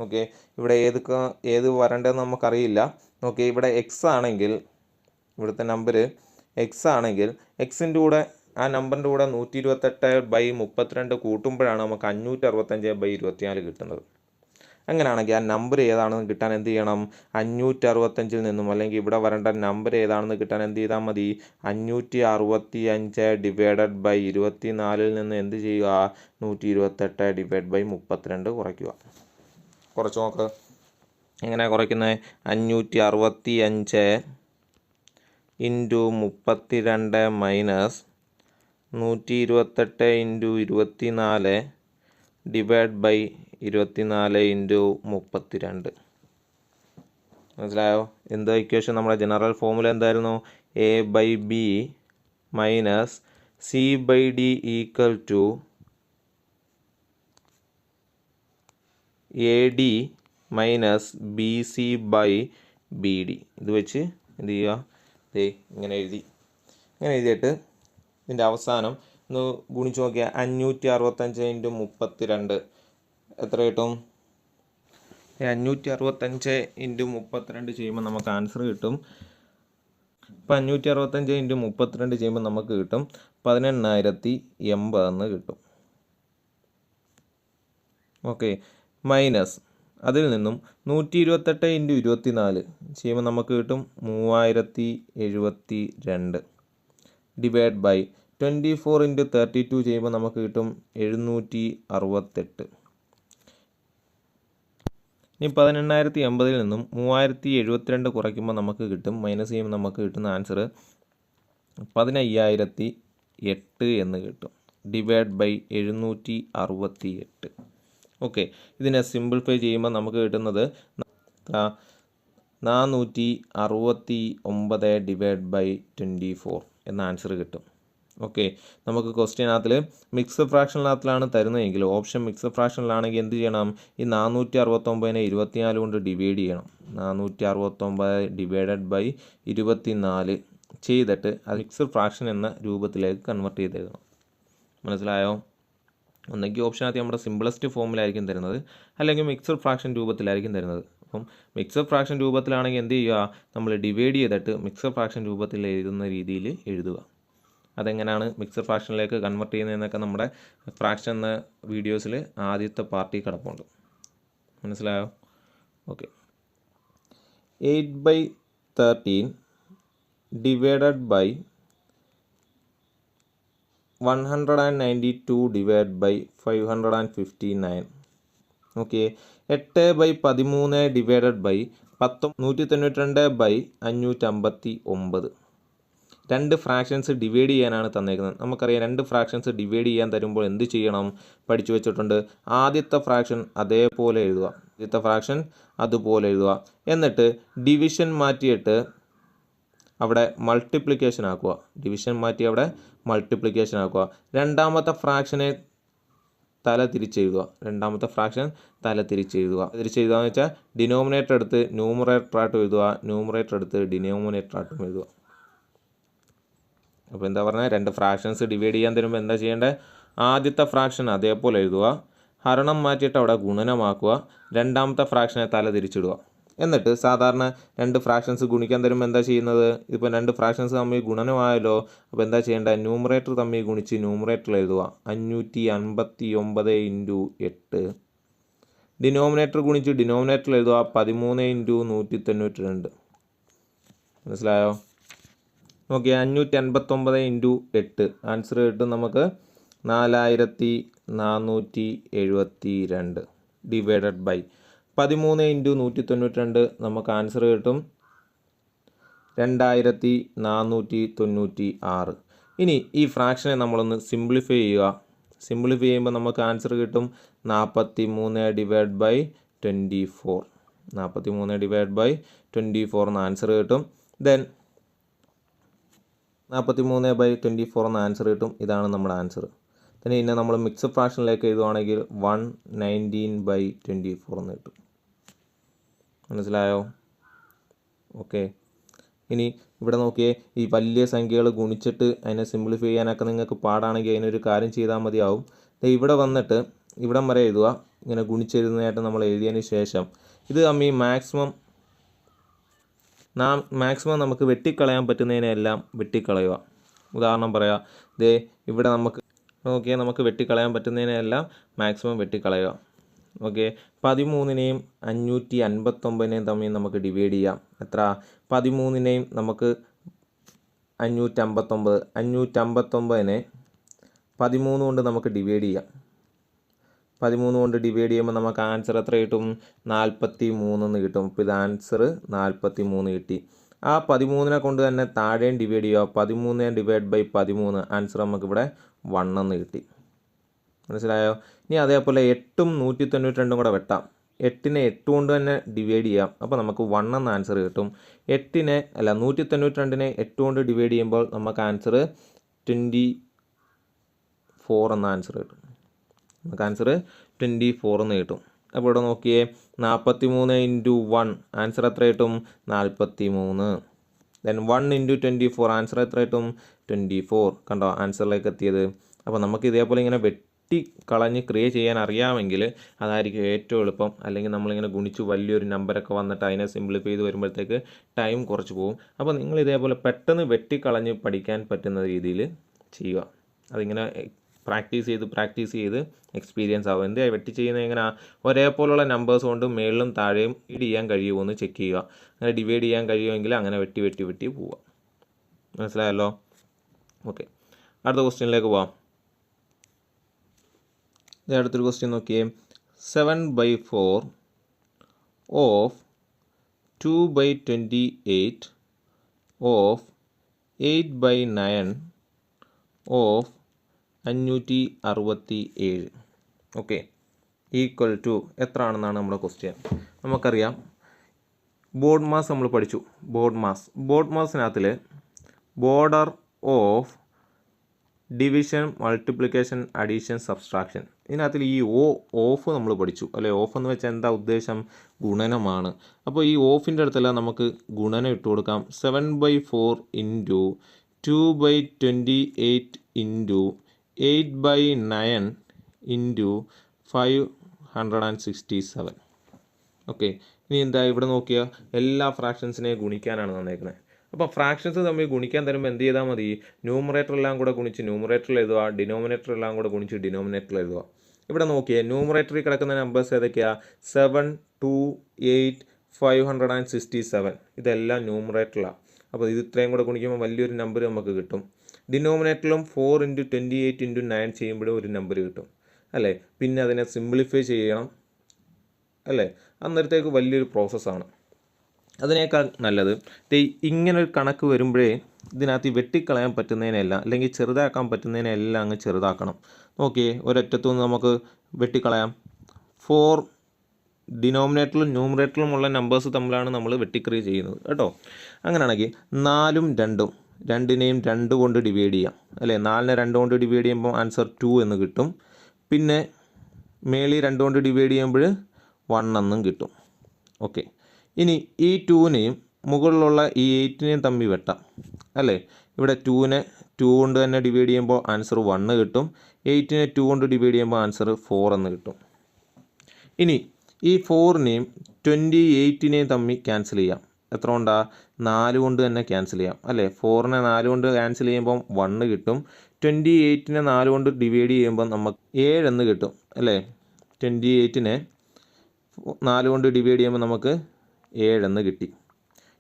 Okay, ഇവിടെ ഏത് വരേണ്ടതെന്ന് നമുക്കറിയില്ല. ഓക്കെ, ഇവിടെ എക്സ് ആണെങ്കിൽ, ഇവിടുത്തെ നമ്പർ എക്സ് ആണെങ്കിൽ എക്സിൻ്റെ കൂടെ ആ നമ്പറിൻ്റെ കൂടെ 128/32 കൂട്ടുമ്പോഴാണ് നമുക്ക് 565/24 കിട്ടുന്നത്. അങ്ങനെയാണെങ്കിൽ ആ നമ്പർ ഏതാണെന്ന് കിട്ടാൻ എന്ത് ചെയ്യണം? 565 നിന്നും അല്ലെങ്കിൽ ഇവിടെ വരേണ്ട നമ്പർ ഏതാണെന്ന് കിട്ടാൻ എന്ത് ചെയ്താൽ മതി? 565/24 നിന്ന് എന്ത് ചെയ്യുക? 128/32 കുറയ്ക്കുക. കുറച്ച് നോക്ക്. എങ്ങനെയാണ് കുറയ്ക്കുന്നത്? 565 × 32 മൈനസ് 128 × 24 /24 × 32. മനസ്സിലായോ? എന്താ ഇക്വേഷൻ? നമ്മുടെ ജനറൽ ഫോർമുല എന്തായിരുന്നു? A/B minus C/D equal to AD minus BC/BD. ഇത് വെച്ച് എന്ത് ചെയ്യുക? ഇങ്ങനെ എഴുതിയിട്ട് ഇതിൻ്റെ അവസാനം ഒന്ന് ഗുണിച്ച് നോക്കിയാൽ 565 × 32 എത്ര കിട്ടും? 565 × 32 ചെയ്യുമ്പോൾ നമുക്ക് ആൻസർ കിട്ടും. അപ്പോൾ 565 × 32 ചെയ്യുമ്പോൾ നമുക്ക് കിട്ടും 18080 കിട്ടും. ഓക്കെ. മൈനസ് അതിൽ നിന്നും 128 × 24 ചെയ്യുമ്പോൾ നമുക്ക് കിട്ടും 3072 ഡിവൈഡ് ബൈ 24 × 32 ചെയ്യുമ്പോൾ നമുക്ക് കിട്ടും 768. ഇനി 18080 നിന്നും 3072 കുറയ്ക്കുമ്പോൾ നമുക്ക് കിട്ടും, മൈനസ് ചെയ്യുമ്പോൾ നമുക്ക് കിട്ടുന്ന ആൻസർ 15008 എന്ന് കിട്ടും. Divide by 768. ഓക്കെ. ഇതിനെ സിമ്പിളിഫൈ ചെയ്യുമ്പോൾ നമുക്ക് കിട്ടുന്നത് 469 ഡിവൈഡ് ബൈ 24 എന്ന ആൻസർ കിട്ടും. ഓക്കെ. നമുക്ക് ക്വസ്റ്റ്യനകത്തിൽ മിക്സഡ് ഫ്രാക്ഷനിനകത്തിലാണ് തരുന്നതെങ്കിൽ, ഓപ്ഷൻ മിക്സഡ് ഫ്രാക്ഷനിലാണെങ്കിൽ എന്ത് ചെയ്യണം? ഈ 469നെ 24 കൊണ്ട് ഡിവൈഡ് ചെയ്യണം. 469 ഡിവൈഡഡ് ബൈ 24 ചെയ്തിട്ട് അത് മിക്സഡ് ഫ്രാക്ഷൻ എന്ന രൂപത്തിലേക്ക് കൺവെർട്ട് ചെയ്തെഴുതണം. മനസ്സിലായോ? ഒന്നെങ്കിൽ ഓപ്ഷനകത്ത് നമ്മുടെ സിമ്പിളസ്റ്റ് ഫോമിലായിരിക്കും തരുന്നത്, അല്ലെങ്കിൽ മിക്സഡ് ഫ്രാക്ഷൻ രൂപത്തിലായിരിക്കും തരുന്നത്. അപ്പം മിക്സഡ് ഫ്രാക്ഷൻ രൂപത്തിലാണെങ്കിൽ എന്ത് ചെയ്യുക? നമ്മൾ ഡിവൈഡ് ചെയ്തിട്ട് മിക്സഡ് ഫ്രാക്ഷൻ രൂപത്തിൽ എഴുതുന്ന രീതിയിൽ എഴുതുക. അതെങ്ങനെയാണ് മിക്സഡ് ഫ്രാക്ഷനിലേക്ക് കൺവെർട്ട് ചെയ്യുന്നതെന്നൊക്കെ നമ്മുടെ ഫ്രാക്ഷൻ എന്ന വീഡിയോസിൽ ആദ്യത്തെ പാർട്ടി കിടപ്പുണ്ട്. മനസ്സിലായോ? Okay. 8/13 divided by 192 divide by 559. Okay. 8/13 divided by 192/559. രണ്ട് ഫ്രാക്ഷൻസ് ഡിവൈഡ് ചെയ്യാനാണ് തന്നേക്കുന്നത്. നമുക്കറിയാം, രണ്ട് ഫ്രാക്ഷൻസ് ഡിവൈഡ് ചെയ്യാൻ തരുമ്പോൾ എന്ത് ചെയ്യണം? പഠിച്ചു വെച്ചിട്ടുണ്ട്. ആദ്യത്തെ ഫ്രാക്ഷൻ അതേപോലെ എഴുതുക, എന്നിട്ട് ഡിവിഷൻ മാറ്റിയിട്ട് അവിടെ മൾട്ടിപ്ലിക്കേഷൻ ആക്കുക. രണ്ടാമത്തെ ഫ്രാക്ഷനെ തല തിരിച്ചെഴുതുക. തിരിച്ചെഴുതുക എന്ന് വെച്ചാൽ ഡിനോമിനേറ്റർ എടുത്ത് ന്യൂമറേറ്ററായിട്ടും എഴുതുക, ന്യൂമറേറ്റർ എടുത്ത് ഡിനോമിനേറ്ററായിട്ടും എഴുതുക. അപ്പോൾ എന്താ പറഞ്ഞാൽ, രണ്ട് ഫ്രാക്ഷൻസ് ഡിവൈഡ് ചെയ്യാൻ തരുമ്പോൾ എന്താ ചെയ്യേണ്ടത്? ആദ്യത്തെ ഫ്രാക്ഷൻ അതേപോലെ എഴുതുക, ഹരണം മാറ്റിയിട്ട് അവിടെ ഗുണനമാക്കുക, രണ്ടാമത്തെ ഫ്രാക്ഷനെ തല തിരിച്ചിടുക. എന്നിട്ട് സാധാരണ രണ്ട് ഫ്രാക്ഷൻസ് ഗുണിക്കാൻ തരുമ്പോൾ എന്താ ചെയ്യുന്നത്? ഇപ്പോൾ രണ്ട് ഫ്രാക്ഷൻസ് തമ്മിൽ ഗുണനമായല്ലോ. അപ്പോൾ എന്താ ചെയ്യേണ്ടത്? ന്യൂമറേറ്റർ തമ്മിൽ ഗുണിച്ച് ന്യൂമറേറ്ററിൽ എഴുതുക 559 × 8. ഡിനോമിനേറ്റർ ഗുണിച്ച് ഡിനോമിനേറ്ററിൽ എഴുതുക 13 × 192. മനസ്സിലായോ? ഓക്കെ. 589 × 8 ആൻസർ കിട്ടും നമുക്ക് 4472 ഡിവൈഡഡ് ബൈ 13 × 192 നമുക്ക് ആൻസർ കിട്ടും 2496. ഇനി ഈ ഫ്രാക്ഷനെ നമ്മളൊന്ന് സിംപ്ലിഫൈ ചെയ്യുക. സിംപ്ലിഫൈ ചെയ്യുമ്പോൾ നമുക്ക് ആൻസർ കിട്ടും 43 ഡിവൈഡ് ബൈ 24. 43 ഡിവൈഡ് ബൈ 24 എന്ന ആൻസർ കിട്ടും. ദെൻ 43/24 എന്ന ആൻസർ കിട്ടും. ഇതാണ് നമ്മുടെ ആൻസർ. പിന്നെ നമ്മൾ മിക്സഡ് ഫ്രാക്ഷനിലേക്ക് എഴുതുവാണെങ്കിൽ 119/24 എന്ന് കിട്ടും. മനസ്സിലായോ? ഓക്കെ. ഇനി ഇവിടെ നോക്കിയേ, ഈ വലിയ സംഖ്യകൾ ഗുണിച്ചിട്ട് അതിനെ സിംപ്ലിഫൈ ചെയ്യാനൊക്കെ നിങ്ങൾക്ക് പാടാണെങ്കിൽ അതിനൊരു കാര്യം ചെയ്താൽ മതിയാവും. ഇവിടെ വന്നിട്ട് ഇവിടം വരെ എഴുതുക. ഇങ്ങനെ ഗുണിച്ചെഴുതുന്നതായിട്ട് നമ്മൾ എഴുതിയതിന് ശേഷം ഇത് തമ്മിൽ മാക്സിമം നമുക്ക് വെട്ടിക്കളയാൻ പറ്റുന്നതിനെല്ലാം വെട്ടിക്കളയുക. ഉദാഹരണം പറയാം. ദേ ഇവിടെ നമുക്ക് നോക്കിയാൽ നമുക്ക് വെട്ടിക്കളയാൻ പറ്റുന്നതിനെല്ലാം മാക്സിമം വെട്ടിക്കളയുക. ഓക്കെ, 13നെയും 559നെയും തമ്മിൽ നമുക്ക് ഡിവൈഡ് ചെയ്യാം. എത്ര? 13നെയും നമുക്ക് 559, 559നെ 13 കൊണ്ട് നമുക്ക് ഡിവൈഡ് ചെയ്യാം. 13 കൊണ്ട് ഡിവൈഡ് ചെയ്യുമ്പോൾ നമുക്ക് ആൻസർ എത്ര കിട്ടും? 43 എന്ന് കിട്ടും. അപ്പോൾ ഇത് ആൻസർ 43 കിട്ടി. ആ 13നെ കൊണ്ട് തന്നെ താഴെയും ഡിവൈഡ് ചെയ്യുക. 13 ഡിവൈഡ് ബൈ 13, ആൻസർ നമുക്കിവിടെ 1 എന്ന് കിട്ടി. മനസ്സിലായോ? ഇനി അതേപോലെ 8ഉം 192 കൂടെ വെട്ടാം. 8നെ 8 കൊണ്ട് തന്നെ ഡിവൈഡ് ചെയ്യാം. അപ്പോൾ നമുക്ക് 1 എന്ന ആൻസർ കിട്ടും. 192നെ 8 കൊണ്ട് ഡിവൈഡ് ചെയ്യുമ്പോൾ നമുക്ക് ആൻസർ 24 എന്ന ആൻസർ കിട്ടും. നമുക്ക് ആൻസർ 24 എന്ന് കിട്ടും. അപ്പോൾ ഇവിടെ നോക്കിയേ, 43 × 1 ആൻസർ എത്ര കിട്ടും? 43. ദെൻ 1 × 24 ആൻസർ എത്ര കിട്ടും? 24. കണ്ടോ ആൻസറിലേക്ക് എത്തിയത്? അപ്പോൾ നമുക്ക് ഇതേപോലെ ഇങ്ങനെ കളഞ്ഞ് ക്രിയേറ്റ് ചെയ്യാൻ അറിയാമെങ്കിൽ അതായിരിക്കും ഏറ്റവും എളുപ്പം. അല്ലെങ്കിൽ നമ്മളിങ്ങനെ ഗുണിച്ച് വലിയൊരു നമ്പറൊക്കെ വന്നിട്ട് അതിനെ സിംപ്ലിഫൈ ചെയ്ത് വരുമ്പോഴത്തേക്ക് ടൈം കുറച്ച് പോകും. അപ്പോൾ നിങ്ങൾ ഇതേപോലെ പെട്ടെന്ന് വെട്ടിക്കളഞ്ഞ് പഠിക്കാൻ പറ്റുന്ന രീതിയിൽ ചെയ്യുക. അതിങ്ങനെ പ്രാക്ടീസ് ചെയ്ത് എക്സ്പീരിയൻസ് ആവും. എന്ത് വെട്ടി ചെയ്യുന്നത് എങ്ങനെയാണ്? ഒരേപോലുള്ള നമ്പേഴ്സ് കൊണ്ട് മേളിലും താഴെയും ചെയ്യാൻ കഴിയുമോ എന്ന് ചെക്ക് ചെയ്യുക. അങ്ങനെ ഡിവൈഡ് ചെയ്യാൻ കഴിയുമെങ്കിൽ അങ്ങനെ വെട്ടി പോവുക. മനസ്സിലായല്ലോ? ഓക്കെ, അടുത്ത ക്വസ്റ്റ്യനിലേക്ക് പോവാം. അടുത്തൊരു ക്വസ്റ്റ്യൻ നോക്കിയേ. 7/4 of 2/28 of 8/9 of 567. Okay, equal to എത്ര ആണെന്നാണ് നമ്മുടെ ക്വസ്റ്റ്യൻ. നമുക്കറിയാം ബോർഡ് മാസ് നമ്മൾ പഠിച്ചു. ബോർഡ് മാസിനകത്തിൽ border of division, multiplication, addition, subtraction, ഇതിനകത്തിൽ ഈ ഓഫ് നമ്മൾ പഠിച്ചു അല്ലേ? ഓഫ് എന്ന് വെച്ചാൽ എന്താ ഉദ്ദേശം? ഗുണനമാണ്. അപ്പോൾ ഈ ഓഫിൻ്റെ അടുത്തെല്ലാം നമുക്ക് ഗുണനം ഇട്ട് കൊടുക്കാം. 7/4 ഇൻറ്റു 2/28 ഇൻറ്റു 8/9 ഇൻറ്റു 567. ഓക്കെ, ഇനി എന്താ ഇവിടെ നോക്കിയാൽ എല്ലാ ഫ്രാക്ഷൻസിനെയും ഗുണിക്കാനാണ് തന്നേക്കുന്നത്. അപ്പോൾ ഫ്രാക്ഷൻസ് തമ്മിൽ ഗുണിക്കാൻ തരുമ്പോൾ എന്ത് ചെയ്താൽ മതി? ന്യൂമറേറ്റർ എല്ലാം കൂടെ ഗുണിച്ച് ന്യൂമറേറ്ററിൽ എഴുതുക, ഡിനോമിനേറ്റർ എല്ലാം കൂടെ ഗുണിച്ച് ഡിനോമിനേറ്ററിൽ എഴുതുക. ഇവിടെ നോക്കിയേ, ന്യൂമറേറ്ററിൽ കിടക്കുന്ന നമ്പേഴ്സ് ഏതൊക്കെയാണ്? 7, 2, 8, 567. ഇതെല്ലാം ന്യൂമറേറ്ററിലാണ്. അപ്പോൾ ഇത് ഇത്രയും കൂടെ ഗുണിക്കുമ്പോൾ വലിയൊരു നമ്പർ നമുക്ക് കിട്ടും. ഡിനോമിനേറ്ററിലും 4 × 28 × 9 ചെയ്യുമ്പോഴും ഒരു നമ്പർ കിട്ടും അല്ലേ? പിന്നെ അതിനെ സിംപ്ലിഫൈ ചെയ്യണം അല്ലേ? അന്നേരത്തേക്ക് വലിയൊരു പ്രോസസ്സാണ്. അതിനേക്കാൾ നല്ലത് ഇങ്ങനൊരു കണക്ക് വരുമ്പോഴേ ഇതിനകത്ത് വെട്ടിക്കളയാൻ പറ്റുന്നതിനെല്ലാം അല്ലെങ്കിൽ ചെറുതാക്കാൻ പറ്റുന്നതിനെല്ലാം അങ്ങ് ചെറുതാക്കണം. നോക്കിയേ, ഒരറ്റത്തുനിന്ന് നമുക്ക് വെട്ടിക്കളയാം. 4 ഡിനോമിനേറ്ററിലും ന്യൂമറേറ്ററിലുമുള്ള നമ്പേഴ്സ് തമ്മിലാണ് നമ്മൾ വെട്ടിക്രിയ ചെയ്യുന്നത് കേട്ടോ. അങ്ങനെയാണെങ്കിൽ 4ഉം 2ഉം 2നെയും 2 കൊണ്ട് ഡിവൈഡ് ചെയ്യാം അല്ലേ? 4നെ 2 കൊണ്ട് ഡിവൈഡ് ചെയ്യുമ്പോൾ ആൻസർ 2 എന്ന് കിട്ടും. പിന്നെ മേളിൽ 2 കൊണ്ട് ഡിവൈഡ് ചെയ്യുമ്പോൾ 1 എന്നും കിട്ടും. ഓക്കെ, ഇനി ഈ 2നെയും മുകളിലുള്ള ഈ 8നെയും തമ്മിൽ വെട്ടാം അല്ലേ? ഇവിടെ 2നെ 2 കൊണ്ട് തന്നെ ഡിവൈഡ് ചെയ്യുമ്പോൾ ആൻസർ 1 കിട്ടും. 8നെ 2 കൊണ്ട് ഡിവൈഡ് ചെയ്യുമ്പോൾ ആൻസർ 4 എന്ന് കിട്ടും. ഇനി ഈ 4നെയും 28നെയും തമ്മിൽ ക്യാൻസൽ ചെയ്യാം. എത്ര കൊണ്ടാ? 4 കൊണ്ട് തന്നെ ക്യാൻസൽ ചെയ്യാം അല്ലേ? 4നെ 4 കൊണ്ട് ക്യാൻസൽ ചെയ്യുമ്പോൾ 1 കിട്ടും. 28നെ 4 കൊണ്ട് ഡിവൈഡ് ചെയ്യുമ്പോൾ നമുക്ക് 7 എന്ന് കിട്ടും അല്ലേ? 28നെ 4 കൊണ്ട് ഡിവൈഡ് ചെയ്യുമ്പോൾ നമുക്ക് 7 എന്ന് കിട്ടി.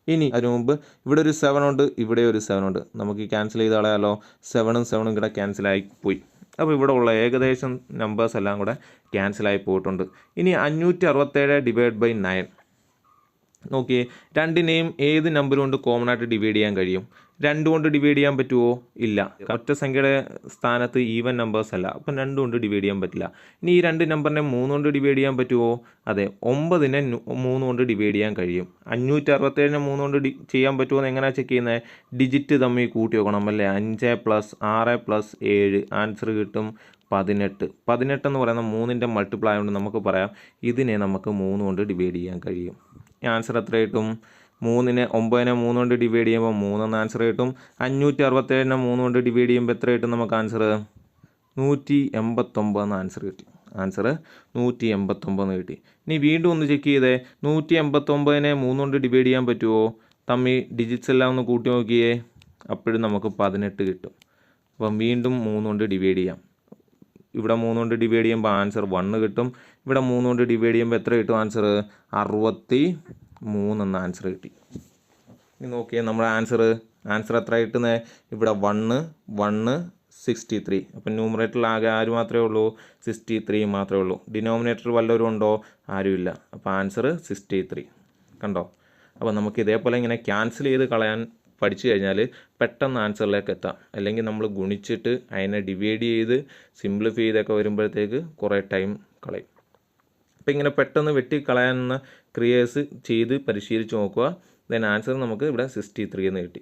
ഇനി അതിന് മുമ്പ് ഇവിടെ ഒരു 7 ഉണ്ട്, ഇവിടെ ഒരു 7 ഉണ്ട്. നമുക്ക് ക്യാൻസൽ ചെയ്ത് കളയാലോ. 7ഉം 7ഉം കൂടെ ക്യാൻസലായി പോയി. അപ്പോൾ ഇവിടെ ഉള്ള ഏകദേശം നമ്പേഴ്സ് എല്ലാം കൂടെ ക്യാൻസലായി പോയിട്ടുണ്ട്. ഇനി 567 ഡിവൈഡ് ബൈ 9 നോക്കിയേ, രണ്ടിനെയും ഏത് നമ്പർ കൊണ്ട് കോമൺ ആയിട്ട് ഡിവൈഡ് ചെയ്യാൻ കഴിയും? 2 കൊണ്ട് ഡിവൈഡ് ചെയ്യാൻ പറ്റുമോ? ഇല്ല. ഒറ്റ സംഖ്യയുടെ സ്ഥാനത്ത് ഈവൻ നമ്പേഴ്സ് അല്ല, അപ്പം 2 കൊണ്ട് ഡിവൈഡ് ചെയ്യാൻ പറ്റില്ല. ഇനി ഈ 2 നമ്പറിനെ 3 കൊണ്ട് ഡിവൈഡ് ചെയ്യാൻ പറ്റുമോ? അതെ, 9നെ 3 കൊണ്ട് ഡിവൈഡ് ചെയ്യാൻ കഴിയും. 567നെ 3 കൊണ്ട് ചെയ്യാൻ പറ്റുമോ എന്ന് എങ്ങനെയാണ് ചെക്ക് ചെയ്യുന്നത്? ഡിജിറ്റ് തമ്മിൽ കൂട്ടി വെക്കണം അല്ലേ? 5 + 6 + 7 ആൻസർ കിട്ടും 18. 18 എന്ന് പറയുന്ന 3ൻ്റെ മൾട്ടിപ്ലൈ ആയതുകൊണ്ട് നമുക്ക് പറയാം ഇതിനെ നമുക്ക് 3 കൊണ്ട് ഡിവൈഡ് ചെയ്യാൻ കഴിയും. ആൻസർ എത്ര കിട്ടും? 9നെ 3 കൊണ്ട് ഡിവൈഡ് ചെയ്യുമ്പോൾ 3 എന്ന ആൻസർ കിട്ടും. 567നെ 3 കൊണ്ട് ഡിവൈഡ് ചെയ്യുമ്പോൾ എത്ര കിട്ടും നമുക്ക് ആൻസർ? 189 എന്ന ആൻസർ കിട്ടി. ആൻസർ 189 കിട്ടി. ഇനി വീണ്ടും ഒന്ന് ചെക്ക് ചെയ്തേ, 189നെ 3 കൊണ്ട് ഡിവൈഡ് ചെയ്യാൻ പറ്റുമോ? തമ്മിൽ ഡിജിറ്റ്സ് എല്ലാം ഒന്ന് കൂട്ടി നോക്കിയേ, അപ്പോഴും നമുക്ക് 18 കിട്ടും. അപ്പം വീണ്ടും 3 കൊണ്ട് ഡിവൈഡ് ചെയ്യാം. ഇവിടെ 3 കൊണ്ട് ഡിവൈഡ് ചെയ്യുമ്പോൾ ആൻസർ 1 കിട്ടും. ഇവിടെ 3 കൊണ്ട് ഡിവൈഡ് ചെയ്യുമ്പോൾ എത്ര കിട്ടും ആൻസർ? 63 എന്ന ആൻസർ കിട്ടി. ഇനി നോക്കിയാൽ നമ്മുടെ ആൻസർ എത്ര കിട്ടുന്നത്? ഇവിടെ 1 63. അപ്പം ന്യൂമറേറ്ററിൽ ആകെ ആര് മാത്രമേ ഉള്ളൂ? 63 മാത്രമേ ഉള്ളൂ. ഡിനോമിനേറ്റർ വല്ലവരും ഉണ്ടോ? ആരുമില്ല. അപ്പോൾ ആൻസർ 63. കണ്ടോ? അപ്പോൾ നമുക്ക് ഇതേപോലെ ഇങ്ങനെ ക്യാൻസൽ ചെയ്ത് കളയാൻ പഠിച്ചു കഴിഞ്ഞാൽ പെട്ടെന്ന് ആൻസറിലേക്ക് എത്താം. അല്ലെങ്കിൽ നമ്മൾ ഗുണിച്ചിട്ട് അതിനെ ഡിവൈഡ് ചെയ്ത് സിംപ്ലിഫൈ ചെയ്തൊക്കെ വരുമ്പോഴത്തേക്ക് കുറേ ടൈം കളയും. അപ്പോൾ ഇങ്ങനെ പെട്ടെന്ന് വെട്ടിക്കളയാവുന്ന ക്രിയേഴ്സ് ചെയ്ത് പരിശീലിച്ച് നോക്കുക. ദെൻ ആൻസർ നമുക്ക് ഇവിടെ 63 എന്ന് കിട്ടി.